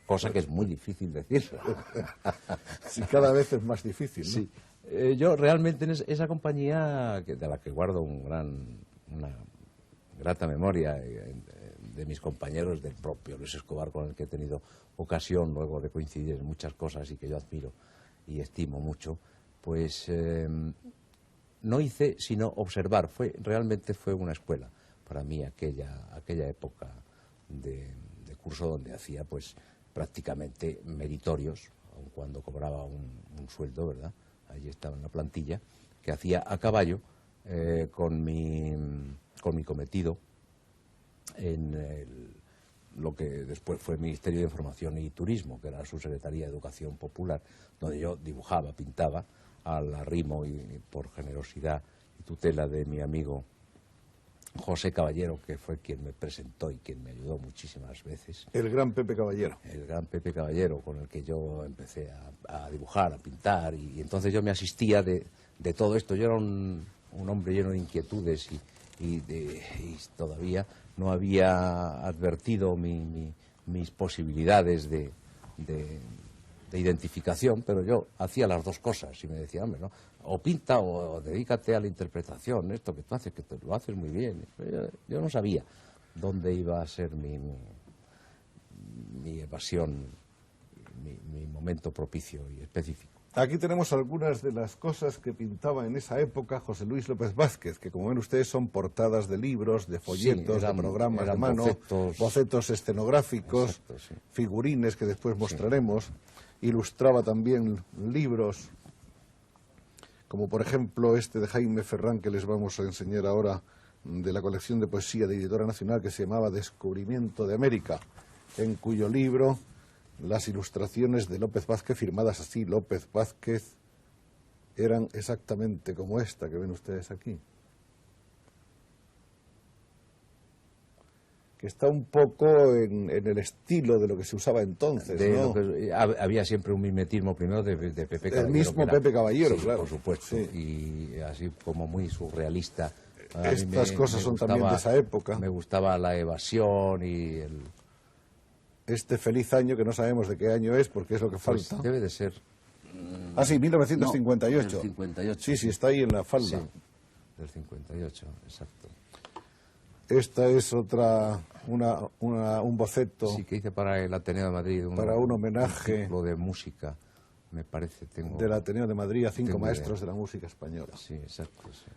cosa que es muy difícil decir. Sí, cada vez es más difícil, ¿no? Sí. Yo realmente en esa compañía, de la que guardo una grata memoria de mis compañeros, del propio Luis Escobar, con el que he tenido ocasión luego de coincidir en muchas cosas y que yo admiro y estimo mucho, pues no hice sino observar. Realmente fue una escuela para mí aquella época de curso donde hacía pues prácticamente meritorios, aun cuando cobraba un sueldo, ¿verdad? Allí estaba en la plantilla, que hacía a caballo con mi cometido en lo que después fue el Ministerio de Información y Turismo, que era su Secretaría de Educación Popular, donde yo dibujaba, pintaba, al arrimo y por generosidad y tutela de mi amigo José Caballero, que fue quien me presentó y quien me ayudó muchísimas veces. El gran Pepe Caballero. El gran Pepe Caballero, con el que yo empecé a dibujar, a pintar, y entonces yo me asistía de todo esto. Yo era un hombre lleno de inquietudes y todavía no había advertido mis posibilidades de identificación, pero yo hacía las dos cosas y me decía, hombre, ¿no? O pinta o dedícate a la interpretación, esto que tú haces, que lo haces muy bien. Yo no sabía dónde iba a ser mi evasión, mi momento propicio y específico. Aquí tenemos algunas de las cosas que pintaba en esa época José Luis López Vázquez, que como ven ustedes son portadas de libros, de folletos, sí, de programas de mano, bocetos escenográficos, exacto, sí, figurines que después mostraremos. Ilustraba también libros, como por ejemplo este de Jaime Ferrán que les vamos a enseñar ahora, de la colección de poesía de Editora Nacional, que se llamaba Descubrimiento de América, en cuyo libro las ilustraciones de López Vázquez, firmadas así, López Vázquez, eran exactamente como esta que ven ustedes aquí. Que está un poco en el estilo de lo que se usaba entonces, ¿no? Había siempre un mimetismo primero de Pepe Caballero. El mismo Pepe Caballero, sí, claro. Por supuesto, sí. Y así como muy surrealista. Estas cosas son también de esa época. Me gustaba la evasión y este feliz año, que no sabemos de qué año es, porque es lo que falta. Pues debe de ser... Ah, sí, 1958. No, del 58. Sí, está ahí en la falda. Sí, del 58, exacto. Esta es otra, un boceto. Sí, que hice para el Ateneo de Madrid. Para un homenaje. Un ciclo de música, me parece. Del Ateneo de Madrid a 5 maestros de la música española. Sí, exacto, sí.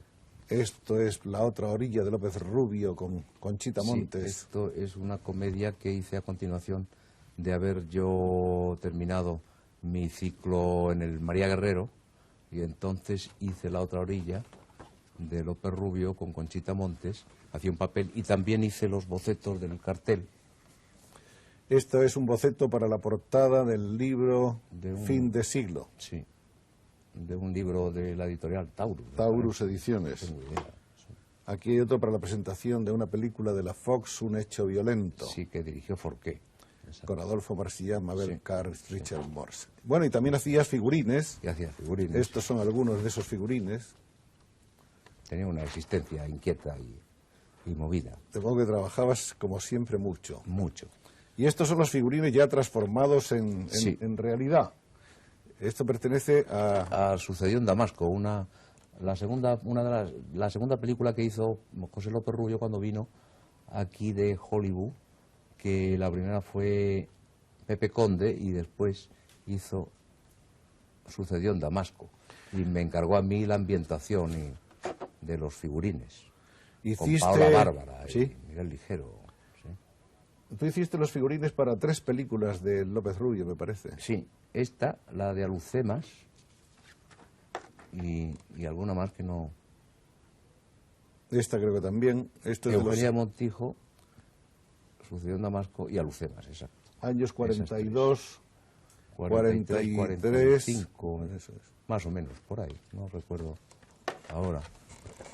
Esto es La otra orilla de López Rubio con Conchita Montes. Sí, esto es una comedia que hice a continuación de haber yo terminado mi ciclo en el María Guerrero, y entonces hice La otra orilla de López Rubio con Conchita Montes, hacía un papel y también hice los bocetos del cartel. Esto es un boceto para la portada del libro Fin de siglo. Sí. De un libro de la editorial Taurus. Taurus Ediciones. No tengo idea. Sí. Aquí hay otro para la presentación de una película de la Fox, Un hecho violento. Sí, que dirigió Forqué. Con Adolfo Marsillán, Mabel Carr, Richard sí. Morse. Bueno, y también hacías figurines. Y hacía figurines. Estos son algunos de esos figurines. Tenía una existencia inquieta y movida. De modo que trabajabas, como siempre, mucho. Mucho. Y estos son los figurines ya transformados en realidad. Esto pertenece a... Sucedió en Damasco, la segunda película que hizo José López Rubio cuando vino aquí de Hollywood, que la primera fue Pepe Conde y después Sucedió en Damasco. Y me encargó a mí la ambientación de los figurines. Hiciste... Con Paola Bárbara y ¿sí? Miguel Ligero. ¿Sí? Tú hiciste los figurines para 3 películas de López Rubio, me parece. Sí, esta, la de Alucemas, y alguna más que no... Esta creo que también. Esto es Eugenia de los Montijo, Sucedió en Damasco y Alucemas, exacto. años 42, 43, 45, eso es. Más o menos, por ahí, no recuerdo ahora.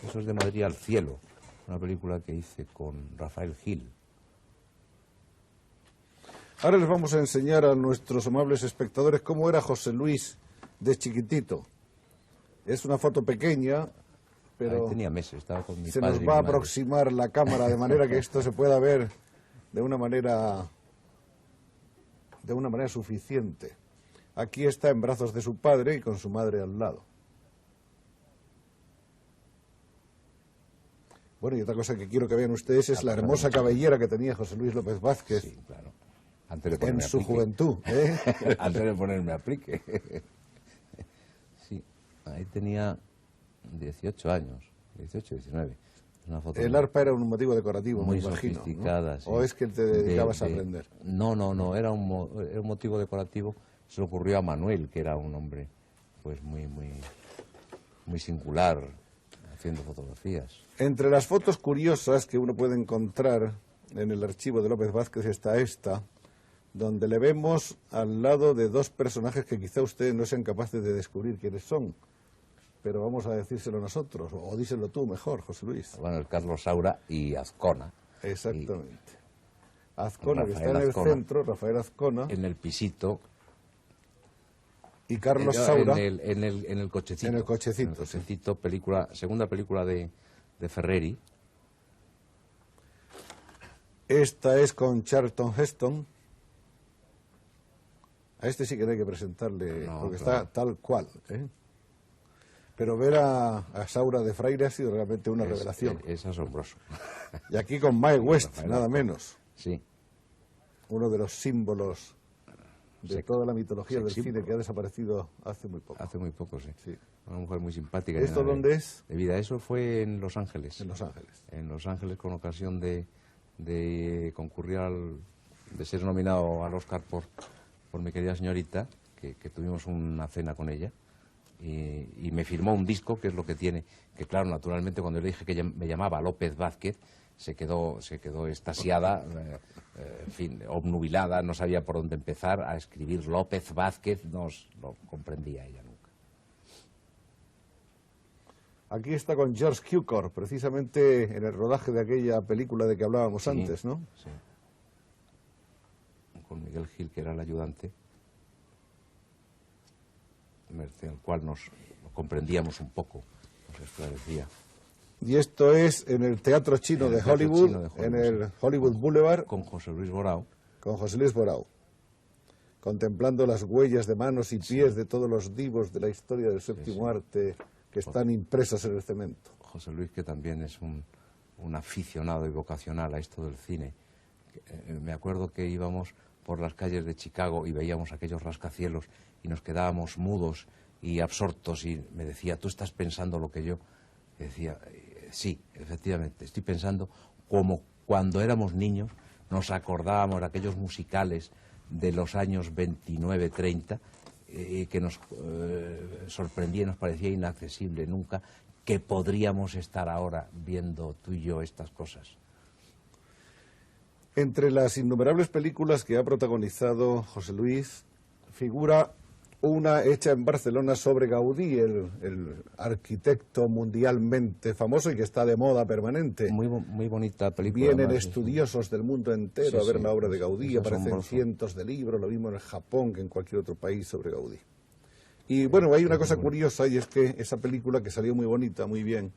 Eso es de Madrid al cielo, una película que hice con Rafael Gil. Ahora les vamos a enseñar a nuestros amables espectadores cómo era José Luis de chiquitito. Es una foto pequeña, pero ahí tenía meses, estaba con mi se padre nos y va a mi madre. aproximar la cámara de manera que esto se pueda ver de una manera suficiente. Aquí está en brazos de su padre y con su madre al lado. Bueno, y otra cosa que quiero que vean ustedes es la hermosa cabellera que tenía José Luis López Vázquez. Sí, claro. Antes de En ponerme su aplique. juventud, ¿eh? Antes de ponerme aplique. Sí, ahí tenía 18 años, 18, 19. Una foto El arpa era un motivo decorativo, muy me imagino, sofisticada, ¿no? sí. ¿O es que te dedicabas a aprender? No, era un motivo decorativo. Se le ocurrió a Manuel, que era un hombre pues muy singular, haciendo fotografías. Entre las fotos curiosas que uno puede encontrar en el archivo de López Vázquez está esta, donde le vemos al lado de dos personajes que quizá ustedes no sean capaces de descubrir quiénes son, pero vamos a decírselo nosotros, o díselo tú mejor, José Luis. Bueno, el Carlos Saura y Azcona. Exactamente. Azcona, que está Rafael en el Azcona, centro, Rafael Azcona, en el pisito. y Carlos Saura En el cochecito. en el cochecito, En el cochecito, segunda película de Ferreri. Esta es con Charlton Heston. A este sí que no hay que presentarle, No, porque claro. está tal cual, ¿eh? Pero ver a Saura de Fraile ha sido realmente una revelación. Es asombroso. Y aquí con Mae West, Rafael nada Azcona. menos. Sí. Uno de los símbolos de toda la mitología del símbolo. cine que ha desaparecido hace muy poco. Hace muy poco, sí. Sí. Una mujer muy simpática. ¿Esto llena dónde es? De vida. Eso fue en Los Ángeles. En Los Ángeles. En Los Ángeles, con ocasión de concurrir de ser nominado al Oscar por mi querida señorita, que tuvimos una cena con ella, y me firmó un disco, que es lo que tiene, que claro, naturalmente cuando le dije que me llamaba López Vázquez, se quedó extasiada, en fin, obnubilada, no sabía por dónde empezar a escribir López Vázquez, no lo comprendía ella nunca. Aquí está con George Cukor, precisamente en el rodaje de aquella película de que hablábamos Sí, antes, ¿no? Sí. Con Miguel Gil, que era el ayudante, merced al cual nos comprendíamos un poco, nos esclarecía. Y esto es en el Teatro Chino, de, Teatro Hollywood, Chino de Hollywood, en el sí. Hollywood Boulevard, Con José Luis Borao. con José Luis Borao, contemplando las huellas de manos y pies de todos los divos de la historia del séptimo arte que están impresas en el cemento. José Luis, que también es un aficionado y vocacional a esto del cine. Me acuerdo que íbamos por las calles de Chicago y veíamos aquellos rascacielos y nos quedábamos mudos y absortos, y me decía, ¿tú estás pensando lo que yo? Y decía, sí, efectivamente, estoy pensando como cuando éramos niños nos acordábamos de aquellos musicales de los años 29, 30, que nos sorprendía y nos parecía inaccesible nunca, que podríamos estar ahora viendo tú y yo estas cosas. Entre las innumerables películas que ha protagonizado José Luis, figura una hecha en Barcelona sobre Gaudí, el arquitecto mundialmente famoso y que está de moda permanente. Muy bonita película. Vienen además, estudiosos del mundo entero a ver la obra de Gaudí, es aparecen asombroso. cientos de libros, lo mismo en el Japón que en cualquier otro país sobre Gaudí. Y bueno, hay una cosa curiosa, y es que esa película, que salió muy bonita, muy bien,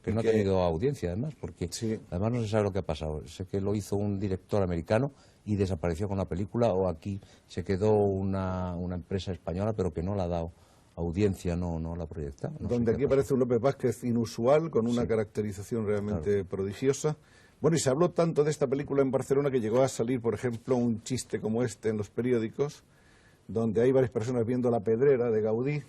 Que no ha tenido audiencia, además, porque Sí. además no se sabe lo que ha pasado. Sé que lo hizo un director americano y desapareció con la película, o aquí se quedó una empresa española, pero que no la ha dado audiencia, no la ha proyectado. No sé donde qué aquí ha pasado. aparece un López Vázquez inusual, con una caracterización realmente prodigiosa. Bueno, y se habló tanto de esta película en Barcelona que llegó a salir, por ejemplo, un chiste como este en los periódicos, donde hay varias personas viendo La Pedrera de Gaudí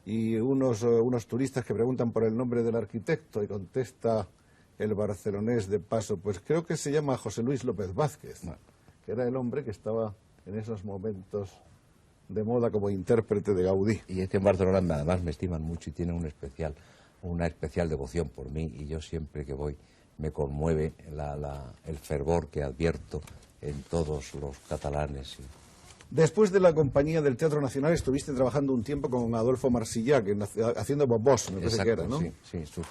y unos turistas que preguntan por el nombre del arquitecto, y contesta el barcelonés de paso, pues creo que se llama José Luis López Vázquez, que era el hombre que estaba en esos momentos de moda como intérprete de Gaudí. Y es que en Barcelona además me estiman mucho y tienen una especial devoción por mí, y yo siempre que voy me conmueve el fervor que advierto en todos los catalanes. Después de la compañía del Teatro Nacional estuviste trabajando un tiempo con Adolfo Marsillac, haciendo Bobos, me parece que era, ¿no? Sí, sus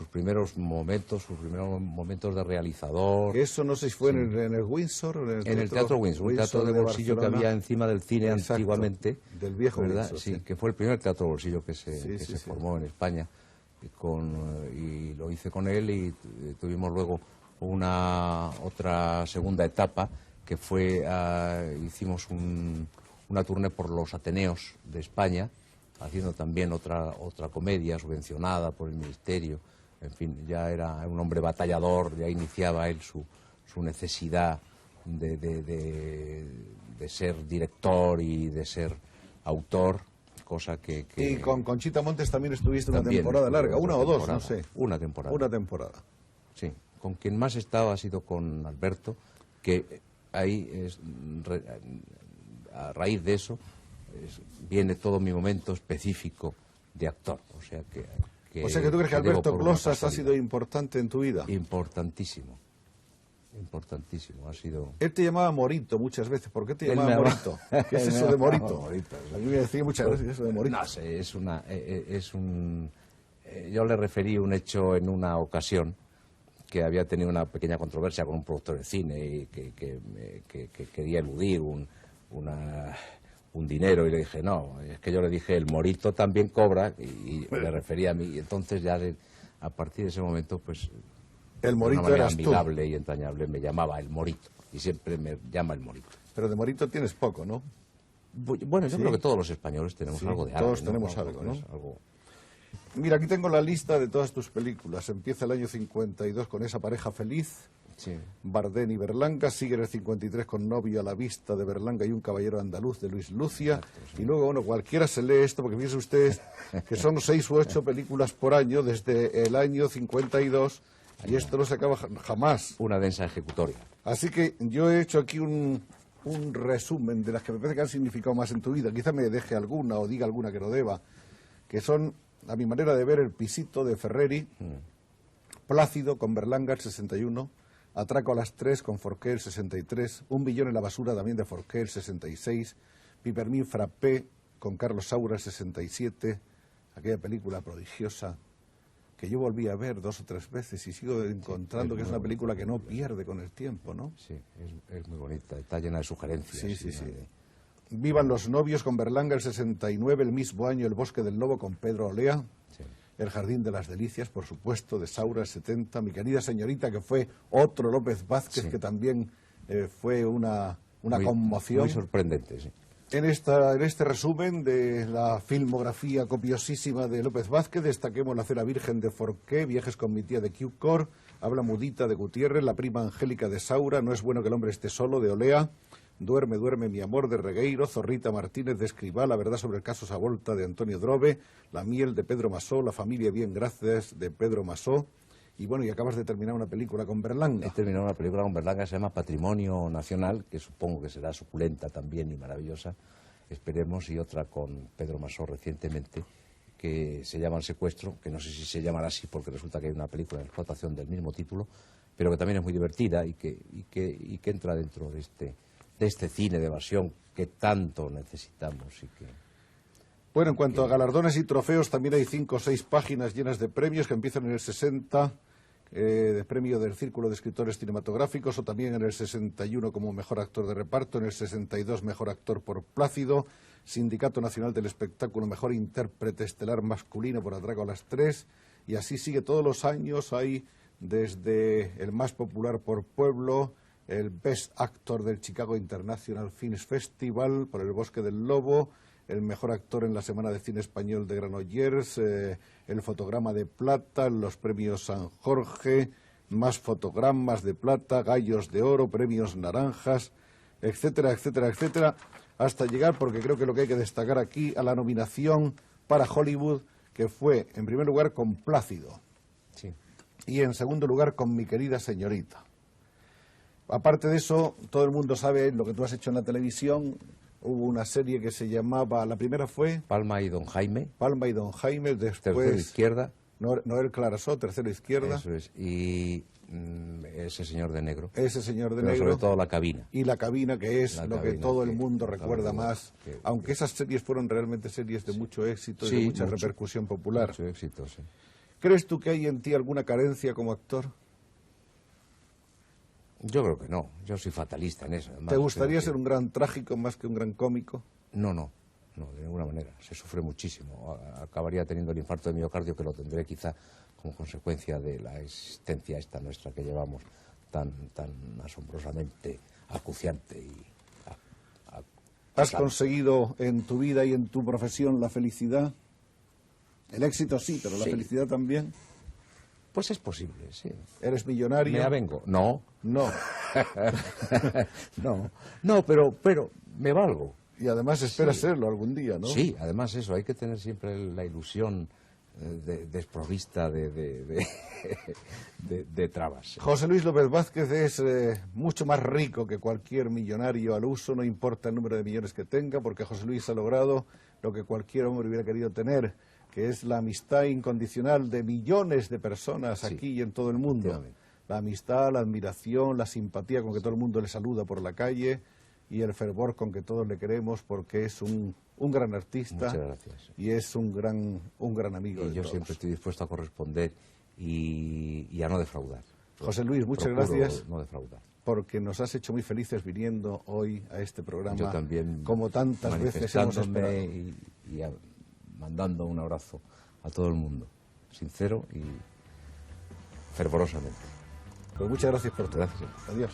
primeros momentos de realizador. Que eso no sé si fue en el Windsor o En el Teatro Windsor, un teatro de bolsillo que había encima del cine. Exacto, antiguamente. del viejo ¿verdad? Windsor, Sí, sí. que fue el primer teatro de bolsillo que se Sí. formó en España. Y lo hice con él, y tuvimos luego otra segunda etapa, que fue, hicimos una tournée por los Ateneos de España, haciendo también otra comedia subvencionada por el Ministerio. En fin, ya era un hombre batallador, ya iniciaba él su necesidad de ser director y de ser autor, cosa que... Y con Conchita Montes también estuviste una también temporada estuve larga, otra una o dos, temporada, no sé. Una temporada. Una temporada. Sí, con quien más he estado ha sido con Alberto, que ahí a raíz de eso viene todo mi momento específico de actor. O sea que tú crees que Alberto llevo por una Closas ha casualidad. sido importante en tu vida. Importantísimo. Importantísimo. Ha sido... Él te llamaba Morito muchas veces. ¿Por qué te Él llamaba me Morito? ¿Qué es Él me eso de llamaba Morito? Morito, sí. A mí me decía muchas veces eso de Morito. No sé, yo le referí un hecho en una ocasión que había tenido una pequeña controversia con un productor de cine y que quería eludir un dinero, y le dije, no, es que yo le dije, el Morito también cobra, y me refería a mí, y entonces ya a partir de ese momento, pues, El de Morito una manera eras tú. amigable y entrañable, me llamaba el Morito, y siempre me llama el Morito. Pero de Morito tienes poco, ¿no? Bueno, yo Sí. creo que todos los españoles tenemos Sí, algo de todos árabe, tenemos algo, ¿no? Es algo... Mira, aquí tengo la lista de todas tus películas. Empieza el año 52 con Esa pareja feliz, Sí. Bardén y Berlanga. Sigue en el 53 con Novio a la vista de Berlanga y Un caballero andaluz de Luis Lucia. Exacto, sí. Y luego, bueno, cualquiera se lee esto, porque fíjense ustedes que son 6 u 8 películas por año desde el año 52, y esto no se acaba jamás. Una densa ejecutoria. Así que yo he hecho aquí un resumen de las que me parece que han significado más en tu vida. Quizá me deje alguna o diga alguna que no deba, que son, a mi manera de ver, El pisito de Ferreri, Plácido con Berlanga, el 61, Atraco a las 3 con Forqué, el 63, Un billón en la basura también de Forqué, el 66, Pipermín Frappé con Carlos Saura, el 67, aquella película prodigiosa que yo volví a ver 2 o 3 veces y sigo encontrando que es una película que no pierde con el tiempo, ¿no? Sí, es muy bonita, está llena de sugerencias. Sí, sí, y sí. de- Vivan los novios con Berlanga, el 69, el mismo año El bosque del lobo con Pedro Olea, sí. El jardín de las delicias, por supuesto, de Saura, el 70, Mi querida señorita, que fue otro López Vázquez, Sí. que también fue una conmoción. Muy sorprendente, sí. En este resumen de la filmografía copiosísima de López Vázquez, destaquemos La cena virgen de Forqué, Viajes con mi tía de Q-Cor, Habla mudita de Gutiérrez, La prima angélica de Saura, No es bueno que el hombre esté solo de Olea, Duerme, duerme mi amor de Regueiro, Zorrita Martínez de Escribá, La verdad sobre el caso Savolta de Antonio Drobe, La miel de Pedro Masó, La familia bien gracias de Pedro Masó, y bueno, y acabas de terminar una película con Berlanga. He terminado una película con Berlanga que se llama Patrimonio Nacional, que supongo que será suculenta también y maravillosa, esperemos, y otra con Pedro Masó recientemente, que se llama El secuestro, que no sé si se llamará así porque resulta que hay una película en explotación del mismo título, pero que también es muy divertida y que entra dentro de este cine de evasión que tanto necesitamos y que... Bueno, en cuanto a galardones y trofeos, también hay 5 o 6 páginas llenas de premios que empiezan en el 60, de premio del Círculo de Escritores Cinematográficos, o también en el 61 como mejor actor de reparto, en el 62 mejor actor por Plácido, Sindicato Nacional del Espectáculo, mejor intérprete estelar masculino por Atraco a las 3, y así sigue todos los años. Hay desde el más popular por Pueblo, el Best Actor del Chicago International Films Festival por El bosque del lobo, el mejor actor en la Semana de Cine Español de Granollers, el fotograma de plata, los premios San Jorge, más fotogramas de plata, gallos de oro, premios naranjas, etcétera, etcétera, etcétera, hasta llegar, porque creo que lo que hay que destacar aquí, a la nominación para Hollywood, que fue en primer lugar con Plácido Sí. y en segundo lugar con Mi querida señorita. Aparte de eso, todo el mundo sabe lo que tú has hecho en la televisión. Hubo una serie que se llamaba, la primera fue Palma y Don Jaime, Palma y Don Jaime, tercero después izquierda, Noel Clarasó, tercero izquierda, eso es, y ese señor de negro, ese señor de pero negro, sobre todo la cabina. y La cabina, que es La lo que cabina, todo el que mundo la recuerda verdad, más, que- aunque esas series fueron realmente series de mucho éxito y Sí, de mucha mucho. repercusión popular. Mucho éxito, sí. ¿Crees tú que hay en ti alguna carencia como actor? Yo creo que no, yo soy fatalista en eso. Además, ¿Te gustaría creo que- ser un gran trágico más que un gran cómico? No, de ninguna manera. Se sufre muchísimo. Acabaría teniendo el infarto de miocardio, que lo tendré quizá como consecuencia de la existencia esta nuestra que llevamos tan asombrosamente acuciante y... ¿Has claro. conseguido en tu vida y en tu profesión la felicidad? El éxito sí, pero la Sí. felicidad también. Pues es posible, sí. ¿Eres millonario? ¿Me avengo? No. No. No, pero me valgo. Y además espera Sí. serlo algún día, ¿no? Sí, además eso, hay que tener siempre la ilusión desprovista de trabas. José Luis López Vázquez es mucho más rico que cualquier millonario al uso, no importa el número de millones que tenga, porque José Luis ha logrado lo que cualquier hombre hubiera querido tener, que es la amistad incondicional de millones de personas Sí, aquí y en todo el mundo. efectivamente. La amistad, la admiración, la simpatía con que todo el mundo le saluda por la calle y el fervor con que todos le queremos, porque es un gran artista. Muchas gracias. Y es un gran amigo Y de yo todos. siempre estoy dispuesto a corresponder y a no defraudar. José Luis, muchas Procuro gracias. no defraudar. Porque nos has hecho muy felices viniendo hoy a este programa, Yo también, como tantas veces hemos esperado. manifestándome mandando un abrazo a todo el mundo, sincero y fervorosamente. Pues muchas gracias por todo. Gracias. Adiós.